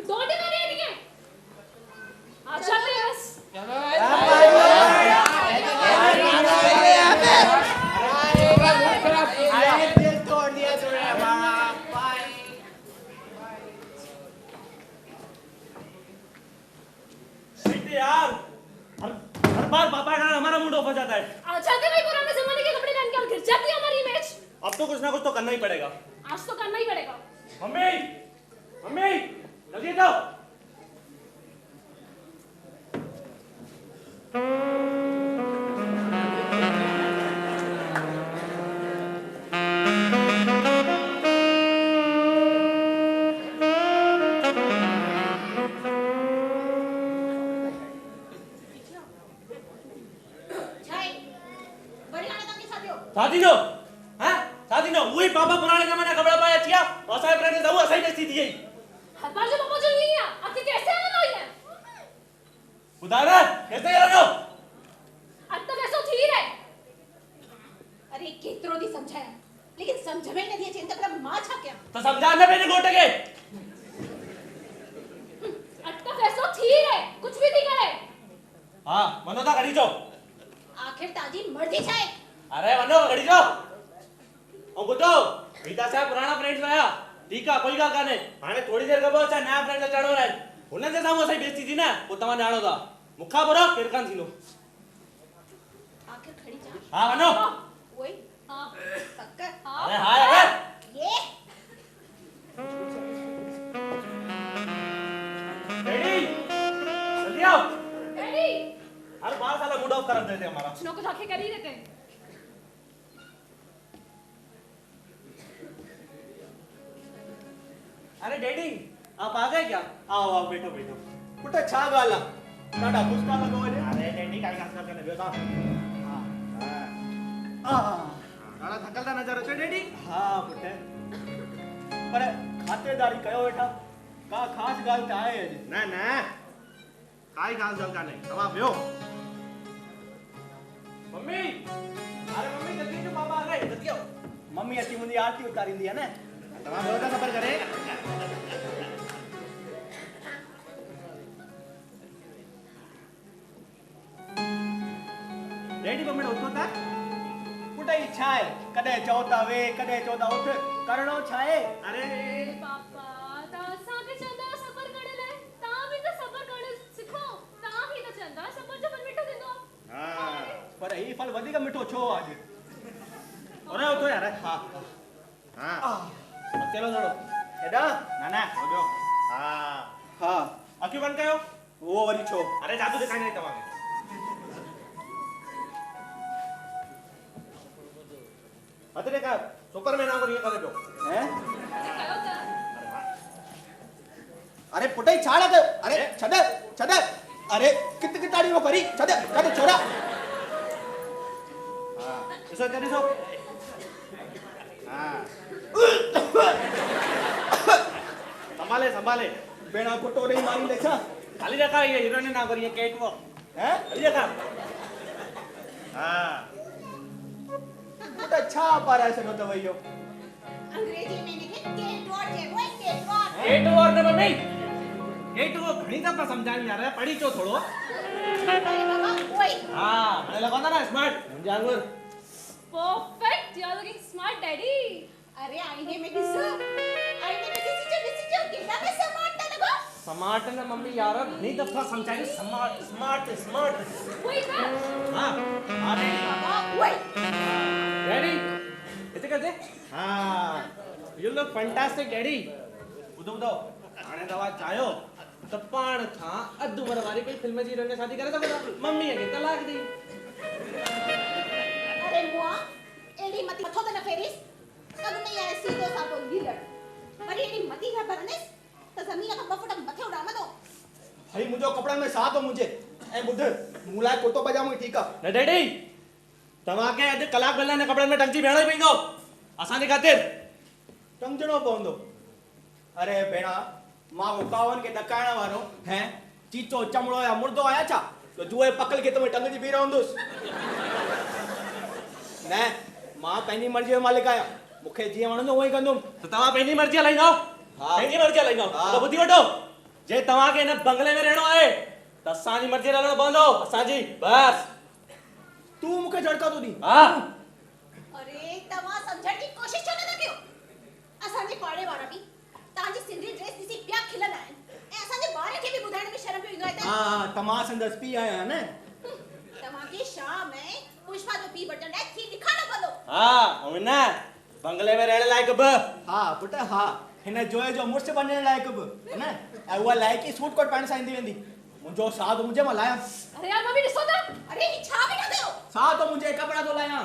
Don't have any. दे यार। हर बार पापा का हमारा मूड ऑफ हो जाता है। आ जाते भाई पुराने जमाने के कपड़े पहन के और गिर जाती है हमारी इमेज। अब तो कुछ ना कुछ तो करना ही पड़ेगा। आज तो करना ही पड़ेगा। मम्मी मम्मी जल्दी जाओ। शादी नो हैं शादी नो वही पापा पुराने जमाने कपड़ा पाया छिया और साहब ने दवा सही नहीं दी हर बार जो पापा चल नहीं है आपके कैसे आना नहीं है उदारा कैसे कर रहे हो अब तक ऐसा थी रे अरे केतरो दी समझाया लेकिन समझ में नहीं चिंता कर मां छा क्या तो समझाने पे नहीं गोटे के अब तक ऐसा थी रे कुछ भी नहीं करे हां मनो ता घड़ी जो आखिर ताजी मर्जी छाए अरे मनो घड़ी जो ओ बुद्धो बीता साहब पुराना फ्रेंड्स आया ठीक है कोई का नहीं हाने थोड़ी देर के बाद नया फ्रेंड चढ़ो रहा उन्हें जैसा वो सही बेइज्जती थी ना वो तमा जानो था मुखा बोरो फिर कान थीनो आखिर खड़ी जा हां मनो ओए हां पक्का अरे हां अरे ये रेडी जल्दी आओ डैडी हर बार साला मूड ऑफ कर देते हमारा सुनो कुछ आंखें कर ही देते हैं अरे डैडी आप आ गए क्या आओ आओ बैठो बैठो पुट छा गाला डाडा गुस्सा लगो रे अरे डैडी काई काम करने बेटा डाला थकलता नजर अचे डैडी हां पुट पर खातेदारी कयो बेटा का खास गाल त आहे अज ना ना काई खास गाल का नहीं तमा बियो मम्मी अरे मम्मी जल्दी से पापा आ गए जल्दी आओ मम्मी अची मुंहिंजी आरती उतारींदी आहे न तमा बियो था सबर करे डैडी को मेरा उठो था पुट ई छा आहे कॾहिं चओ था वे कॾहिं चओ था उठ करणो छा आहे अरे पापा ता असांखे चवंदा सबर करण लाइ तव्हां बि त सबर करण सिखो तव्हां बि त चवंदा सबर जो फल मिठो थींदो हां पर ही फल वधीक मिठो छो आज अरे उठो यार हां हां चलो छोड़ो हेडा ना ना हो गयो हां हां अक्यों बंद कयो वो वरी छो अरे जादू दिखाई नहीं तमाके अतरे का सुपरमैन आको ये करे पियो हैं कयो त अरे पुट ई छा लॻो अरे छॾ छॾ अरे कित किताड़ी वो करी छॾ छॾ छोरा हां ऐसा करे सो हां संभाले संभाले बेड़ा कुटो नहीं मारी ले छा खाली रखा ये हीरोइन ना करिए केक वो हैं ये का हां पुट छा पाराए सनो त वइयो अंग्रेजी में लिखे केट वॉट जे वो केट वॉट केट और ने मम्मी केट वो घणी दफा समझानी यार पढ़ी चो थोड़ो अरे बाबा ओए हां મને લગાતા ना स्मार्ट जांगुर perfect you are looking smart daddy अरे आईने में दिसो जो केला में समाट लगो स्मार्ट ना मम्मी यार घणी दफा समझाई स्मार्ट स्मार्ट स्मार्ट वही था हां हां बाबा ओए डैडी इथे कहते हां यू लुक फैंटास्टिक डैडी बुधो बुधो हाणे दवा चायो त पाण था अध उम्र वारी कोई फिल्म जी हीरोइन शादी करे सको मम्मी के तलाक दी अरे मुआ एडी मती मथो त न फेरिस कब में ये सीधो साधो लीलर पर एडी मती का बरनेस त जमीन का बफट मथे उड़ामा दो भाई मुझो कपड़ा में साथ हो मुझे ए बुध मुलाय कोतो पजामो ठीक आ न डैडी तवाके अध कलाक बेला ने कपड़न में टंकी भेणो पईंदो असां जे खातिर टंगजणो पवंदो अरे भेणा मां मुकावन के डकाइण वारो हैं चीचो चमड़ो या मुर्दो आया छा तो जुए पकल के तुम्हें टंग जी भी रहंदुस न मां पंहिंजी मर्जी जो मालिक आया मुखे जीअं वणंदो उहो ई कंदुमि त तव्हां पंहिंजी मर्जी हलाईंदो हाँ। पंहिंजी मर्जी हलाईंदो त ॿुधी वठो जे तव्हांखे हिन बंगले में रहणो आहे त असांजी मर्जी हलणो पवंदो असांजी बस तू मुखे झड़का तो दी हा अरे तवा समझण की कोशिश छो न कयो असांजे पाड़े वारा भी तांजी सिंधी ड्रेस दिसी पिया खिलन आहिनि ऐं असांजे ॿार खे बि ॿुधाइण में शर्म पियो ईंदो आहे त हाँ तमा संदस पी आया ने तव्हांखे शाम में पुष्पा जो पी बटन है थी दिखाना पवंदो। हाँ हुन बंगले में रहण लायक बि हाँ पुट हाँ हिन जोए जो मुड़ुस बणण लायक बि है न ऐं उहा लाइकी सूट कोट पाइण सां ईंदी वेंदी मुंहिंजो साथ मुंहिंजे मां लायां अरे यार मम्मी ॾिसो त अरे ही छा वेठा कयो? साथ मुंहिंजे कपिड़ा थो लायां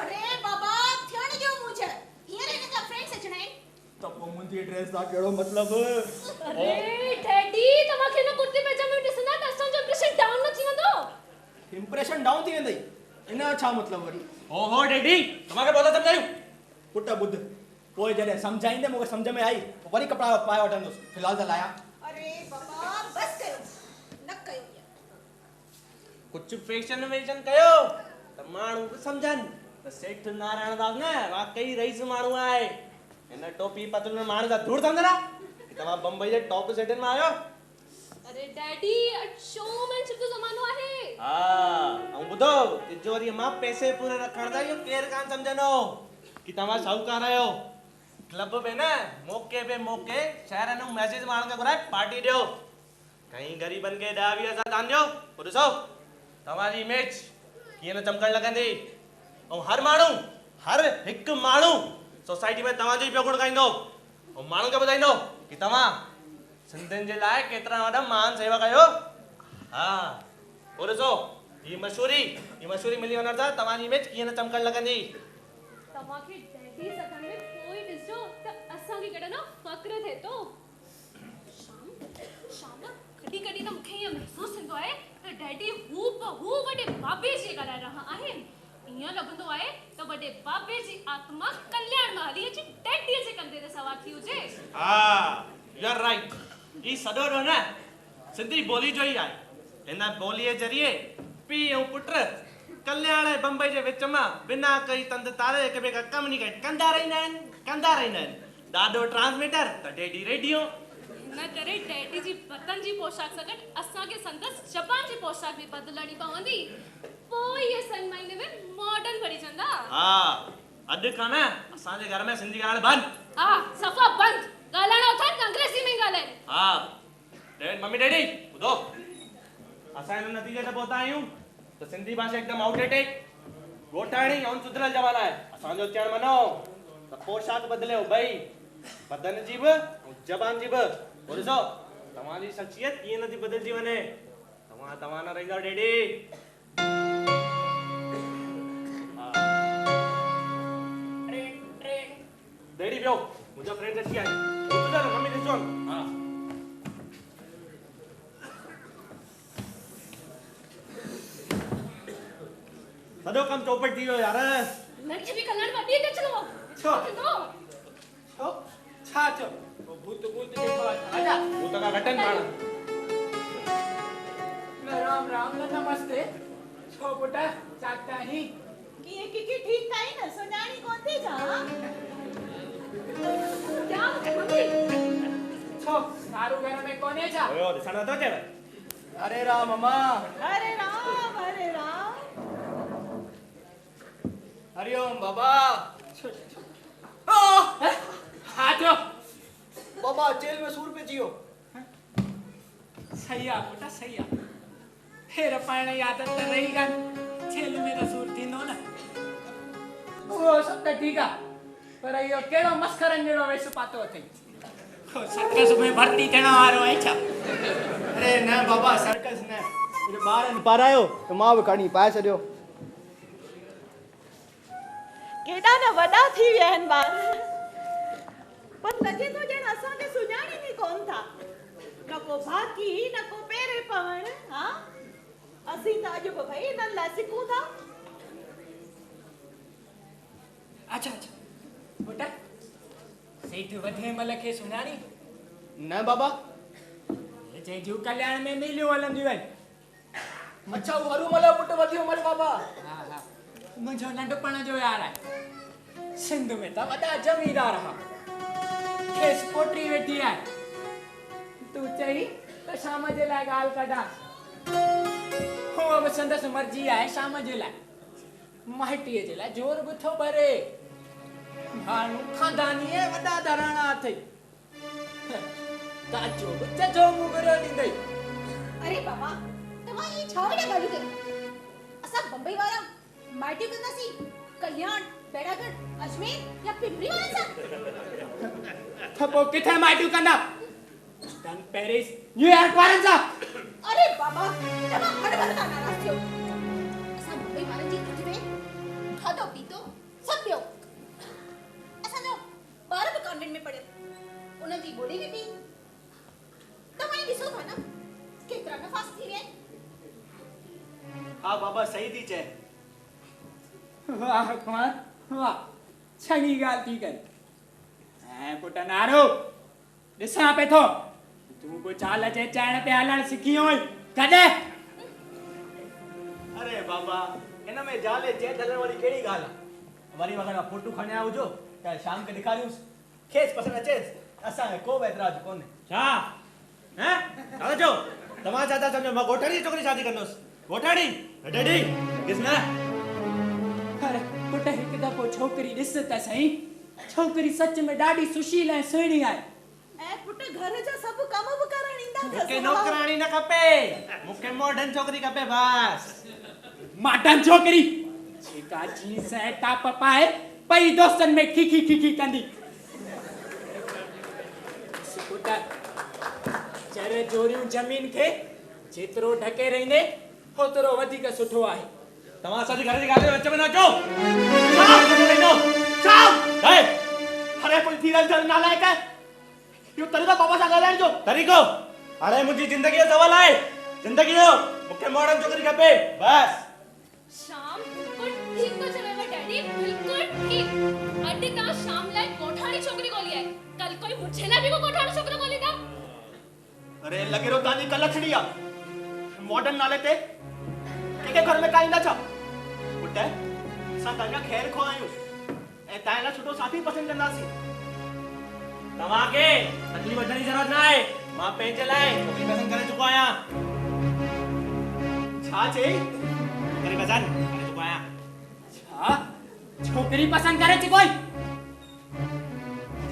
अरे बाबा थियण जो मुझे हींअर हिन जा फ्रेंड्स अचणा आहिनि। त पोइ मुंहिंजी ड्रेस सां कहिड़ो मतिलबु अरे डैडी तव्हांखे हिन कुर्ती पैजामे में ॾिसंदा त असांजो इंप्रेशन डाउन न थी वेंदो। इंप्रेशन डाउन थी वेंदई इन जो छा मतिलबु वरी ओहो डैडी तव्हांखे बोला समझायूं पुट ॿुध पोइ जॾहिं सम्झाईंदे मूंखे सम्झ में आई पोइ वरी कपिड़ा पाए वठंदुसि फ़िलहाल त लाया अरे बाबा बस कयो न कयो ये। कुछ फैशन वेशन कयो त माण्हू बि सम्झनि त सेठ नारायण दास न वाकई रईस माण्हू आहे हिन टोपी पतलून माण्हू जा धूड़ सम्झंदा कि तव्हां बम्बई जे टॉप सेटनि मां आहियो। अरे डैडी शोमैनशिप जो ज़मानो आहे। हाँ ऐं ॿुधो तिजोरीअ मां पैसे पूरे रखण जा इहो केरु कान सम्झंदो कि तव्हां शाहूकार आहियो। क्लब में न मौके पे मौके शहरनि में मैसेज माण्हुनि खे घुराए पार्टी ॾियो कहीं ग़रीबनि खे 10-20 दान ॾियो पोइ ॾिसो तव्हांजी इमेज कीअं न चमकण लॻंदी ऐं हर माण्हू हर हिकु माण्हू सोसाइटी में तव्हांजो ई पियो गुण ॻाईंदो ऐं माण्हुनि खे ॿुधाईंदो कि तव्हां सिंधियुनि जे लाइ केतिरा वॾा महान सेवा कयो। हा पोइ ॾिसो ही मशहूरी मिली वञण सां तव्हांजी इमेज कीअं न चमकण लॻंदी। तव्हांखे डैडी सदन में कोई ॾिसो त असांखे कॾहिं न फ़ख्रु थिए थो। शाम कॾहिं कॾहिं त मूंखे ईअं महसूसु थींदो आहे त डैडी हू वॾे बाबे जी ॻाल्हाए रहा आहिनि। ईअं लॻंदो आहे त वॾे बाबे जी आत्मा कल्याण में हली अची डैडीअ जे कंधे ते सवार थी हुजे। हा यू आर राइट ही सॼो ॾो न सिंधी ॿोली जो ई आहे हिन ॿोलीअ ज़रिए पीउ ऐं पुट कल्याण ऐं बम्बई जे विच मां बिना कई तंद तारे हिक ॿिए खां कम्युनिकेट कंदा रहंदा आहिनि। ॾाढो ट्रांसमीटर त डैडी रेडियो हिन करे डैडी जी वतन जी पोशाक सां गॾु असांखे संदसि ज़बान जी पोशाक बि बदिलणी पवंदी पोइ इहे सन महीने में मॉडर्न बणी वेंदा। हा अॼु खां न असांजे घर में सिंधी ॻाल्हाइण बंदि। हा सफ़ा बंदि ॻाल्हाइणो अथनि अंग्रेज़ी में ॻाल्हाइनि। हा मम्मी डैडी ॿुधो असां हिन नतीजे ते पहुता आहियूं त सिंधी भाषा एकदम आउटडेटेड ॻोठाइणी ऐं सुधरियल ज़बान आहे। असांजो चवणु मञो त पोशाक बदिलियो ॿई बदन जी बि ऐं ज़बान जी बि पोइ ॾिसो तव्हांजी शख़्सियत कीअं नथी बदिलजी वञे तव्हां न रहंदव डैडी। डैडी पियो मुंहिंजा फ्रेंड्स अची आया ॿुधो न मम्मी ॾिसो हा सॼो कमु चौपट थी वियो यार। नंढी बि कल्याण वॾी ते चलो छो? छो छा चो भूत जेको आहे आजा भूत का घटन पाण राम नमस्ते छो पुटा चाहता ही कीअं की ठीक काई न सुञाणी कोन थी जा क्या मम्मी छो सारू घर में कोने छा ओयो ॾिसण नथो अचेव। अरे राम अम्मा अरे राम हरिओम बाबा हाथो बाबा जेल में सूर पे जियो सही आ पुटा सही आ फिर पाण जी आदत त रही कान जेल में त सूर थींदो न उहो सभु त ठीकु आहे पर इहो कहिड़ो मस्खरनि जहिड़ो वेस पातो अथई सर्कस में भर्ती थियण वारो आहे छा? अरे न बाबा सर्कस न मुंहिंजे ॿारनि पारायो त मां बि खणी पाए छॾियो। केॾा न वॾा थी विया आहिनि ॿार पर लॻे थो ॼण असांखे सुञाणीनि ई कोन था न को बाकी न को पेरे पवण। हा असीं त अॼु बि भई हिननि लाइ सिखूं था। अच्छा पुट सेठ वधेमल खे सुञाणी? न बाबा जे जू कल्याण में मिलियूं हलंदियूं आहिनि। अच्छा वो हरूमल पुट वधियोमल बाबा हा मुंहिंजो नंढपण जो यार आहे सिंध में त वॾा जमींदार हुआ खेस पोटी वेठी आहे तूं चई त शाम जे लाइ ॻाल्हि कढां हूअ बि संदसि मर्ज़ी आहे शाम जे लाइ माइटीअ जे लाइ जोर बि थो भरे माण्हू खानदानीअ वॾा धराणा अथई ताजो बि चजो मुगरो ॾींदई अरे बाबा तव्हां ये छा वेठा ॻाल्हियूं कयो असां बम्बई वारा माइटियूं कंदासीं कल्याण बेड़ागढ़ अजमेर या पिंपरी वारनि सां त पोइ किथे माइटियूं कंदा लंडन पेरिस न्यूयॉर्क वारनि सां अरे बाबा तव्हां हर बार खां नाराज़ थियो असां बम्बई वारनि जी कुझु में खाधो पीतो सभु ॿियो असांजो ॿार बि कॉन्वेंट में पढ़ियल उन्हनि जी ॿोली बि पी तव्हां ई ॾिसो था न केतिरा नफ़ास थी विया आहिनि हाँ बाबा सही थी चए वाह कुमार वाह चङी ॻाल्हि थी करे ऐं पुट नारो ॾिसां पे थो तूं को चाल जे चइण ते हलण सिखी हुई कॾहिं अरे बाबा इन में जाले जे हलण वारी कहिड़ी ॻाल्हि आहे वरी अगरि मां फोटू खणी आयो हुजो त शाम खे ॾेखारियूंसि खेसि पसंदि अचेसि असांखे को बि एतिराज़ु कोन्हे छा हैं दादा जो तव्हां छा था सम्झो मां ॻोठाणी जी छोकिरी शादी कंदुसि ॻोठाणी डैडी किस न अरे पुट हिकु दफ़ो छोकिरी ॾिस त सही छोकिरी सच में ॾाढी सुशील ऐं सुहिणी आहे ऐं पुट घर जा सभु कम बि करण ईंदा मूंखे नौकराणी न खपे मूंखे मॉडर्न छोकिरी खपे बस मॉडर्न छोकिरी जेका जींस ऐं टॉप पाए पई दोस्तनि में खिखी खिखी कंदी पुट चर जोरियूं ज़मीन खे जेतिरो ढके रहंदे ओतिरो वधीक सुठो आहे तव्हां असांजी घर जी ॻाल्हि विच में न अचो छा अरे कोई थी रहा नालायक है यो तरीक़ो बाबा सां ॻाल्हाइण जो तरीक़ो हाणे मुंहिंजी ज़िंदगी जो सवाल आहे ज़िंदगी जो मूंखे मॉडर्न छोकिरी खपे बस शाम बिल्कुल ठीक तो चलेगा डैडी बिल्कुल ठीक अड्डे का शाम लाइ कोठाणी छोकरी गोली है कल कोई मुझे ना भी को कोठाणी छोकरी गोली था अरे लगे रो तानी कलछड़ी आ मॉडर्न नाले ते के घर में काईंदा छा पुट सा तंगा खैर खो आयूं ए तायला छुटो साथी पसंद कंदासी तव्हां के तकलीफ़ वठण जी ज़रूरत न आहे मां पंहिंजे लाइ छोकिरी पसंदि करे चुको आहियां छा चई छोकिरी पसंदि करे चुको आहियां छा छोकिरी पसंदि करे चुको आई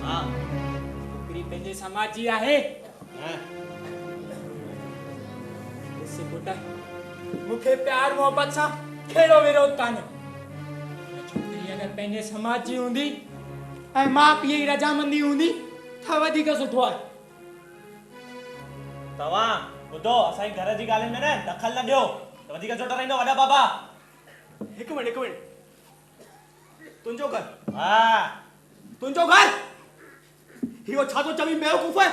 हां छोकिरी पंहिंजे समाज जी आहे ॾिस पुट मूंखे प्यार मोहब्बत सां कहिड़ो विरोध कान्हे छोकिरी अगरि पंहिंजे समाज जी हूंदी ऐं माउ पीउ जी रजामंदी हूंदी त वधीक सुठो आहे तव्हां ॿुधो असांजी घर जी ॻाल्हियुनि में न दख़ल न ॾियो त वधीक सुठो रहंदो वॾा बाबा हिकु मिनट तुंहिंजो घर हा तुंहिंजो घर इहो छा थो चवी बेवकूफ़ है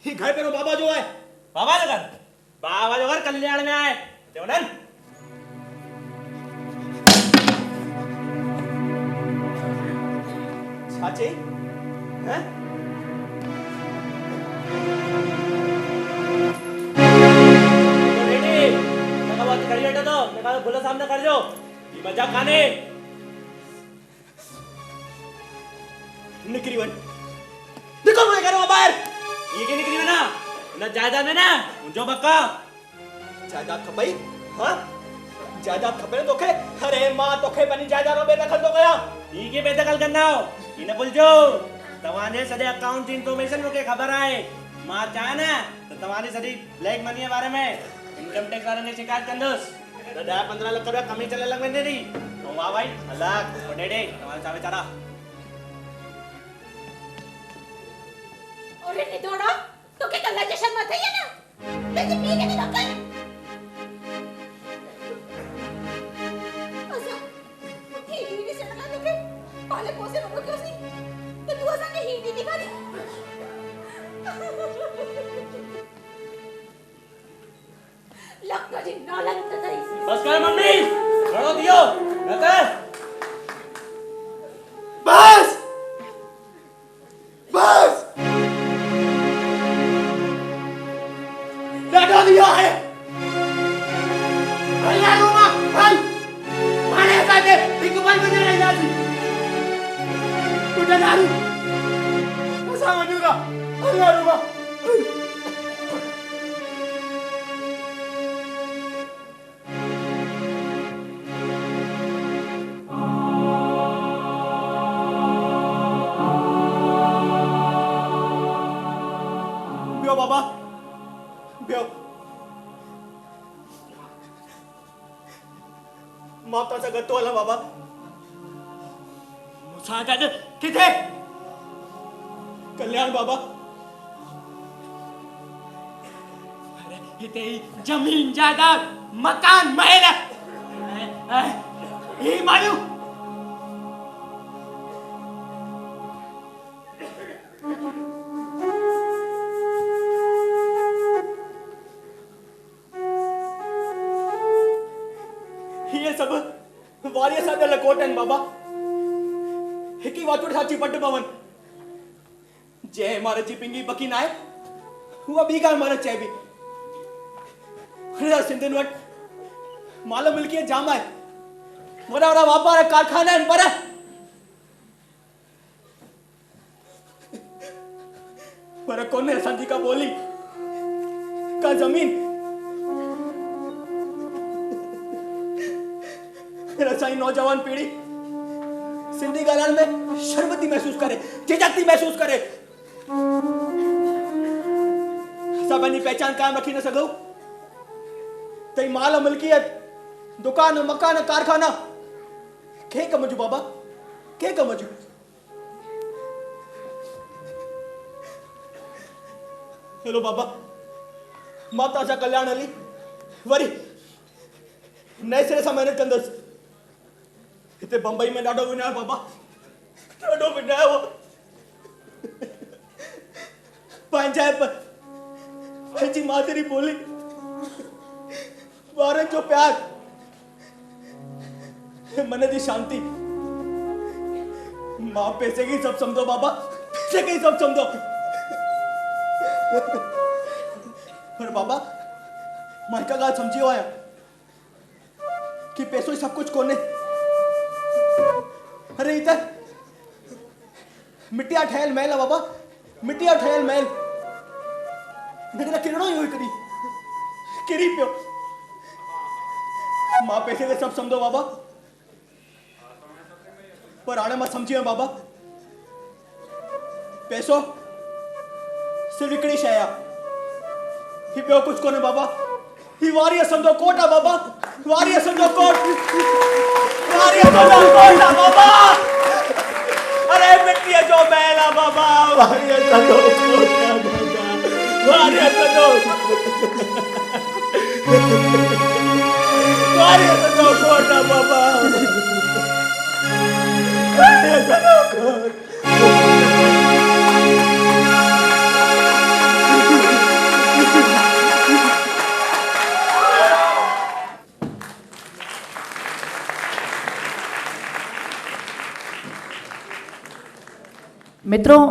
ही घर पहिरियों बाबा जो आहे बाबा जो घर कल्याण में आहे हिते वञनि छा चई हैं खड़ी बैठो तो मैं कहा खुला सामने कर जो ये मजाक काने निकरी वन निकल मैं कह रहा हूं बाहर ये के निकली ना ना जायदाद में ना जो बक्का जायदाद खपई हां जायदाद खपे तोखे अरे मां तोखे बनी जायदाद में बेदखल तो कया ये के बेदखल करना हो इन भूलजो तवाने सॼे अकाउंट जी इंफॉर्मेशन मूंखे ख़बर आहे मां चाहे ना तो तवाने सॼी ब्लैक मनी के बारे में इनकम टैक्स वाले ने शिकायत कंदुसि तो 10-15 लाख रुपया कमी चले लग वेंदे नी तो वाह भाई अलग डेडे तव्हां छा वीचारा अरे निदोड़ा तो के कल्ला जशन मत है ना तेरी पी के नहीं रखा असा ही से लगा देखे पाले पोसे नो क्यों सी तो तू असा के ही दिखा दे लगता जी नालन तई बस कर मम्मी खड़ो दियो रहते बस बस लगा दिया है भैया रूमा हल माने साथे एक बार मुझे ले जाती उठा दारू ऐसा मजूगा भैया रूमा मां तव्हां सां गॾु थो हलां बाबा। मूंसां गॾु किथे? कल्याण बाबा। अरे हिते ही जमीन जायदाद मकान महल ही माण्हू ये सब वारिय सां ॾियल कोट आहिनि बाबा। हिकु ई वाचुड़ साची पट पवन। जंहिं इमारत जी पिंगी पकी न आहे उहा ॿी का इमारत चइबी। सिंधियुनि वटि माल मिल्कियत जाम आहे, वॾा वॾा वापार कारखाना आहिनि, पर कोन्हे असांजी का ॿोली, का ज़मीन। असांजी नौजवान पीढ़ी सिंधी ॻाल्हाइण में शर्मती महसूस करे, झिझक थी महसूस करे। असां पंहिंजी पहचान कायम रखी न सघूं त माल मिल्कियत, दुकान, मकान, कारखाना के कम जूं बाबा, के कम जूं? हेलो बाबा, मां तव्हां सां कल्याण हली वरी नए सिरे सां महिनत कंदुसि। हिते बम्बई में ॾाढो विञायो बाबा, ॾाढो विञायो। पंहिंजाइप, पंहिंजी मादरी ॿोली, ॿारनि जो प्यार, मन जी शांती। मां पैसे की सब समझो बाबा, पैसे की सब समझो। पर बाबा मां हिकु ॻाल्हि सम्झी वियो आहियां कि पैसो ही सब कुछ कोन्हे। अरे ही त मिट्टिया ठहियल महल आहे बाबा, मिट्टिया ठहियल महल। हिनखे त किरणो ई हुयो हिकु ॾींहुं, किरी पियो। मां पैसे खे सभु सम्झो बाबा, पर हाणे मां सम्झी वियो बाबा, पैसो सिर्फ़ हिकिड़ी शइ आहे, ही ॿियो कुझु कोन्हे बाबा। ही वारी सम्झो कोट आहे बाबा, वारी सम्झो कोट, वारी सम्झो कोट आहे बाबा। अरे मिट्टीअ जो महल आहे बाबा, वारी सम्झो कोट आहे बाबा, वारी सम्झो, वारी सम्झो कोट आहे बाबा, वारी सम्झो कोट। मित्रों,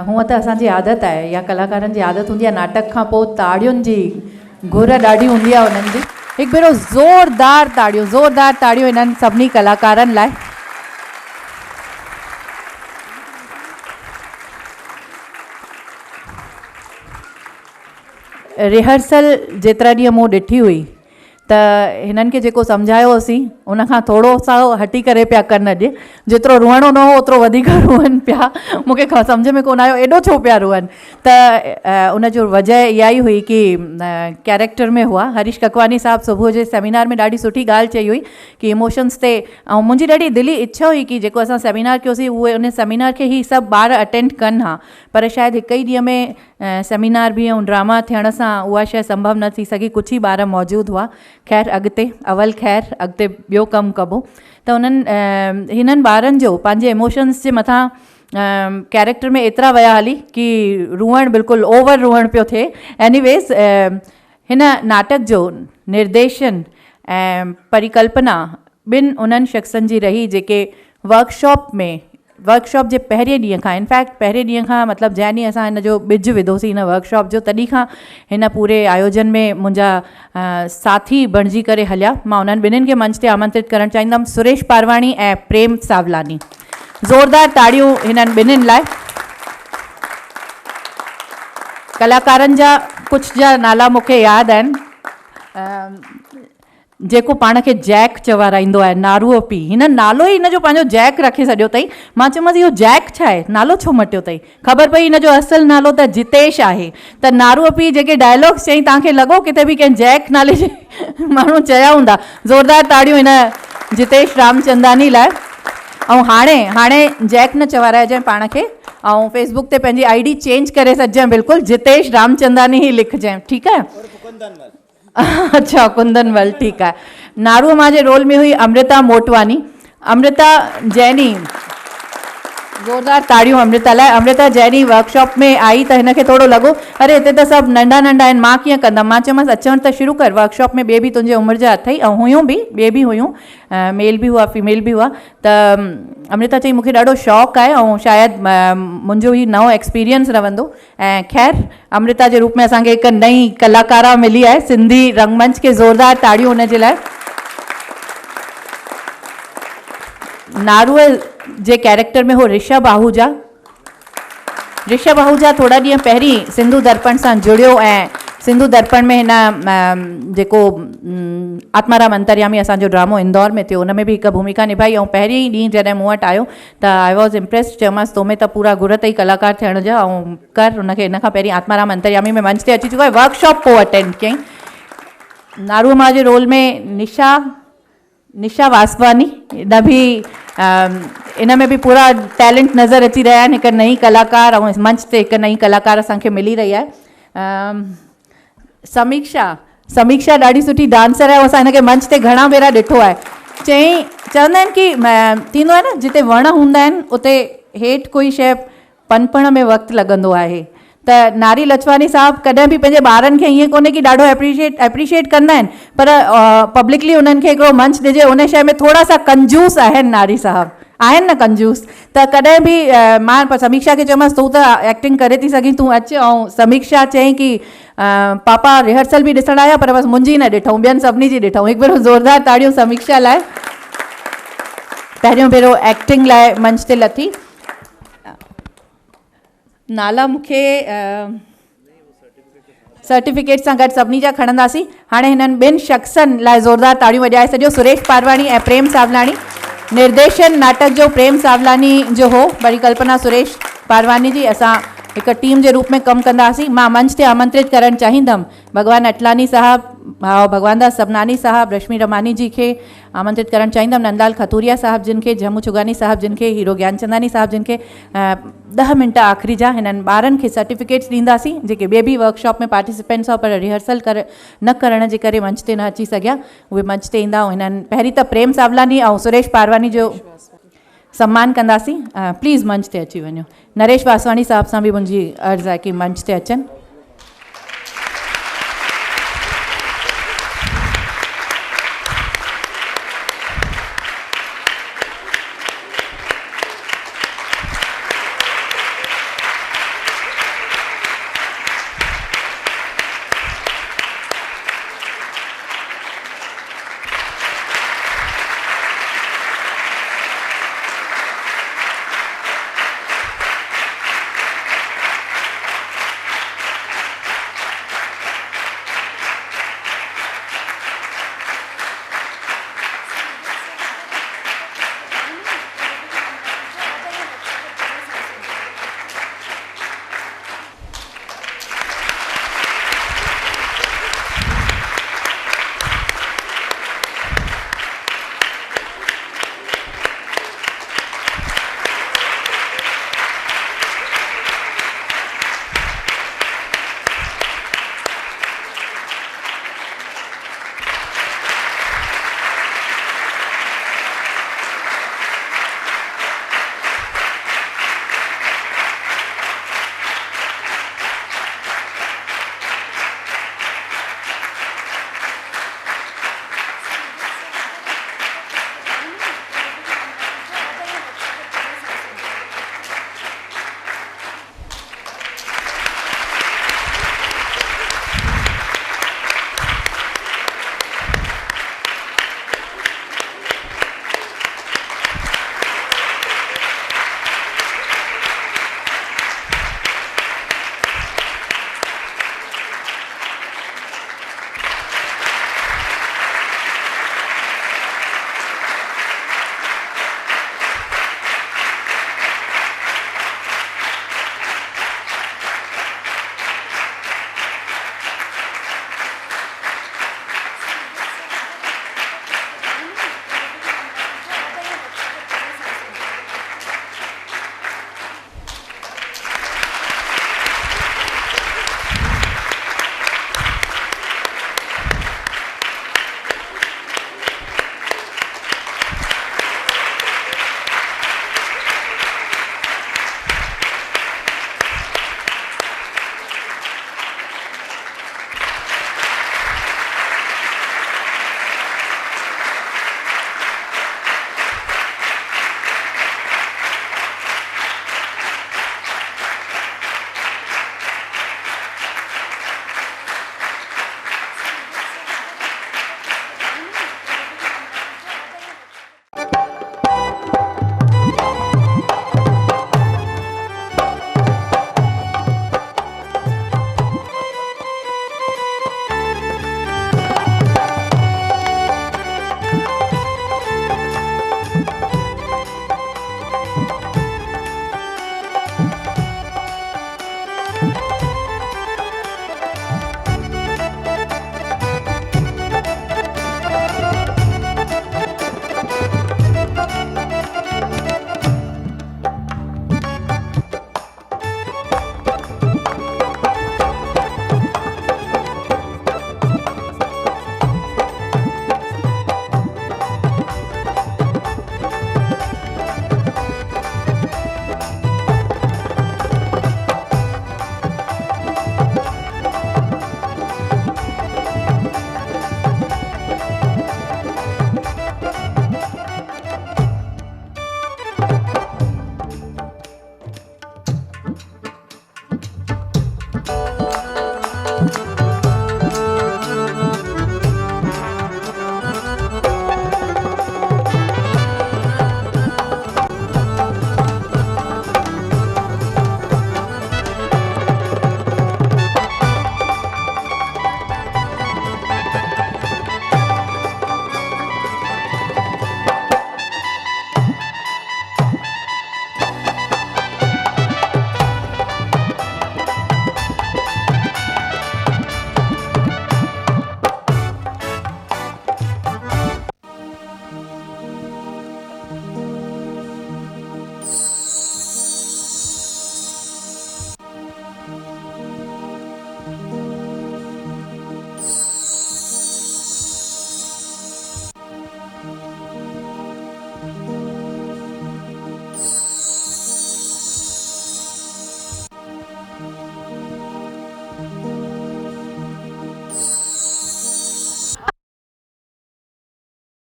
हूअं त असांजी आदत आहे, या कलाकारनि जी आदत हूंदी आहे नाटक खां पोइ ताड़ियुनि जी घुर ॾाढी हूंदी आहे उन्हनि जी। हिकु भेरो ज़ोरदार ताड़ियूं इन्हनि सभिनी कलाकारनि लाइ। रिहर्सल जेतिरा ॾींहं मूं ॾिठी हुई त हिननि खे जेको सम्झायोसीं उनखां थोरो सा हटी करे पिया कनि। अॼु जेतिरो रुअणो न हो ओतिरो वधीक रुअनि पिया। मूंखे सम्झ में कोन आयो एॾो छो पिया रुअनि। त उनजो वजह इहा ई हुई कि कैरेक्टर में हुआ। हरीश ककवानी साहब सुबुह जे सेमिनार में ॾाढी सुठी ॻाल्हि चई हुई कि इमोशन्स ते, ऐं मुंहिंजी ॾाढी दिली इच्छा हुई कि जेको असां सेमिनार कयोसीं उहे उन सेमिनार खे ई सभु ॿार अटेंड कनि हा, पर शायदि हिकु ई ॾींहं में सेमिनार बि ऐं ड्रामा थियण सां उहा शइ संभव न थी सघी। कुझु ई ॿार मौजूदु हुआ। ख़ैर अॻिते अॻिते ॿियो कमु कबो। त उन्हनि हिननि ॿारनि जो पंहिंजे इमोशन्स जे मथां कैरेक्टर में एतिरा विया हली कि रुअण, बिल्कुलु ओवर रुअण पियो थिए। एनीवेज़, हिन नाटक जो निर्देशन ऐं परिकल्पना ॿिनि उन्हनि शख़्सनि जी रही जेके वर्कशॉप जे पहिरें ॾींहं खां, इनफैक्ट पहिरें ॾींहं खां मतिलबु जंहिं ॾींहुं असां हिन जो ॿिज विधोसीं हिन वर्कशॉप जो, तॾहिं खां हिन पूरे आयोजन में मुंहिंजा साथी बणिजी करे हलिया। मां उन्हनि ॿिन्हिनि खे मंच ते आमंत्रित करणु चाहींदमि, सुरेश पारवाणी ऐं प्रेम सावलानी। ज़ोरदार ताड़ियूं हिननि ॿिन्हिनि लाइ। कलाकारनि जा कुझु जा नाला मूंखे यादि आहिनि। जेको पाण खे जैक चवाराईंदो आहे, नारूअ पीउ, हिन नालो ई हिन जो पंहिंजो जैक रखे छॾियो अथई। मां चयोमांसि इहो जैक छा आहे, नालो छो मटियो अथई? ख़बर पई हिन जो असुलु नालो त जितेश आहे। त नारूअ पीउ जेके डायलॉग्स चई, तव्हांखे लॻो किथे बि कंहिं जैक नाले जे माण्हू चया हूंदा। ज़ोरदार ताड़ियूं हिन जितेश रामचंदानी लाइ। ऐं हाणे जैक न चवाराइजांइ पाण खे, ऐं फेसबुक ते पंहिंजी आईडी चेंज करे छॾिजांइ, बिल्कुलु जितेश रामचंदानी ई लिखजांइ, ठीकु आहे। अच्छा कुंदनवल, ठीकु आहे। नारूअ मां जे रोल में हुई अमृता मोटवानी। अमृता जैनी, ज़ोरदार ताड़ियूं अमृता लाइ। अमृता जैनी वर्कशॉप में आई त हिनखे थोरो लॻो अरे हिते त सभु नंढा नंढा आहिनि, मां कीअं कंदमि। मां चयोमांसि अचणु त शुरू कर, वर्कशॉप में ॿिए बि तुंहिंजे उमिरि जा अथई, ऐं हुयूं बि, ॿिए बि हुयूं, मेल बि हुआ फीमेल बि हुआ। त अमृता चई मूंखे ॾाढो शौक़ु आहे ऐं शायदि मुंहिंजो ही नओं एक्सपीरियंस रहंदो। ऐं ख़ैरु अमृता जे रूप में असांखे हिकु नई कलाकारा मिली आहे सिंधी रंगमंच खे। ज़ोरदार ताड़ियूं हुनजे लाइ। नारूअ जे कैरेक्टर में हो ऋषभ आहूजा। ऋषभ आहूजा थोरा ॾींहं पहिरीं सिंधु दर्पण सां जुड़ियो ऐं सिंधु दर्पण में हिन जेको आत्माराम अंतर्यामी असांजो ड्रामो इंदौर में थियो, उन में बि हिकु भूमिका निभाई। ऐं पहिरीं ॾींहुं जॾहिं मूं वटि आयो त आई वॉज इम्प्रेस्ड। चयोमांसि तो में त पूरा गुर अथई कलाकार थियण जा, ऐं कर हुनखे। हिन खां पहिरीं आत्माराम अंतर्यामी में मंच ते अची चुको आहे, वर्कशॉप पोइ अटेंड कयईं। नारूअ मां जे रोल में निशा वासवानी, इन बि इन में बि पूरा टैलेंट नज़र अची रहिया आहिनि। हिकु नई कलाकार ऐं मंच ते हिकु नई कलाकार असांखे मिली रही आहे। समीक्षा ॾाढी सुठी डांसर आहे, असां हिनखे मंच ते घणा भेरा ॾिठो आहे। चवंदा आहिनि कि थींदो आहे न, जिते वण हूंदा आहिनि उते हेठि कोई शइ पनपण में वक़्तु लॻंदो आहे। त नारी लचवानी साहब कॾहिं बि पंहिंजे ॿारनि खे ईअं कोन्हे कि ॾाढो एप्रिशिएट कंदा आहिनि, पर पब्लिकली उन्हनि खे हिकिड़ो मंच ॾिजे। उन शइ में थोरा सा कंजूस आहिनि नारी साहब, आहिनि न कंजूस। त कॾहिं बि मां समीक्षा खे चयोमांसि तूं त एक्टिंग करे थी सघीं, तूं अचु। ऐं समीक्षा चयईं कि पापा रिहर्सल बि ॾिसण आया, पर बसि मुंहिंजी न ॾिठऊं, ॿियनि सभिनी जी ॾिठऊं। हिकु भेरो ज़ोरदार ताड़ियूं समीक्षा लाइ। पहिरियों भेरो एक्टिंग लाइ मंच ते लथी। नाला मूंखे सर्टिफिकेट सां गॾु सभिनी जा खणंदासीं। हाणे हिननि ॿिनि शख़्सनि लाइ ज़ोरदार ताड़ियूं वॼाए सॼो। सुरेश पारवाणी ऐं प्रेम सावलाणी। निर्देशन नाटक जो प्रेम सावलानी जो हो, वरी कल्पना सुरेश पारवानी जी। असां हिकु टीम जे रूप में कमु कंदासीं। मां मंच ते आमंत्रित करणु चाहींदमि भगवान अटलानी साहब, भगवान दास सबनानी साहब, रश्मि रमानी जी खे आमंत्रित करणु चाहींदमि। नंदलाल खतूरिया साहब जिन खे, झमू चुगानी साहब जिन खे, हीरो ज्ञानचंदानी साहब जिन खे 10 मिंट आख़िरी जा हिननि ॿारनि खे सर्टिफिकेट्स ॾींदासीं, जेके ॿिए बि वर्कशॉप में पार्टिसिपेंट्स हुआ पर रिहर्सल न करण जे करे मंच ते न अची सघिया। उहे मंच ते ईंदा। ऐं हिननि पहिरीं त प्रेम सावलानी ऐं सुरेश पारवानी जो सम्मान कंदासीं। प्लीज़ मंच ते अची वञो। नरेश वासवानी साहब सां बि मुंहिंजी अर्ज़ु आहे कि मंच ते अचनि।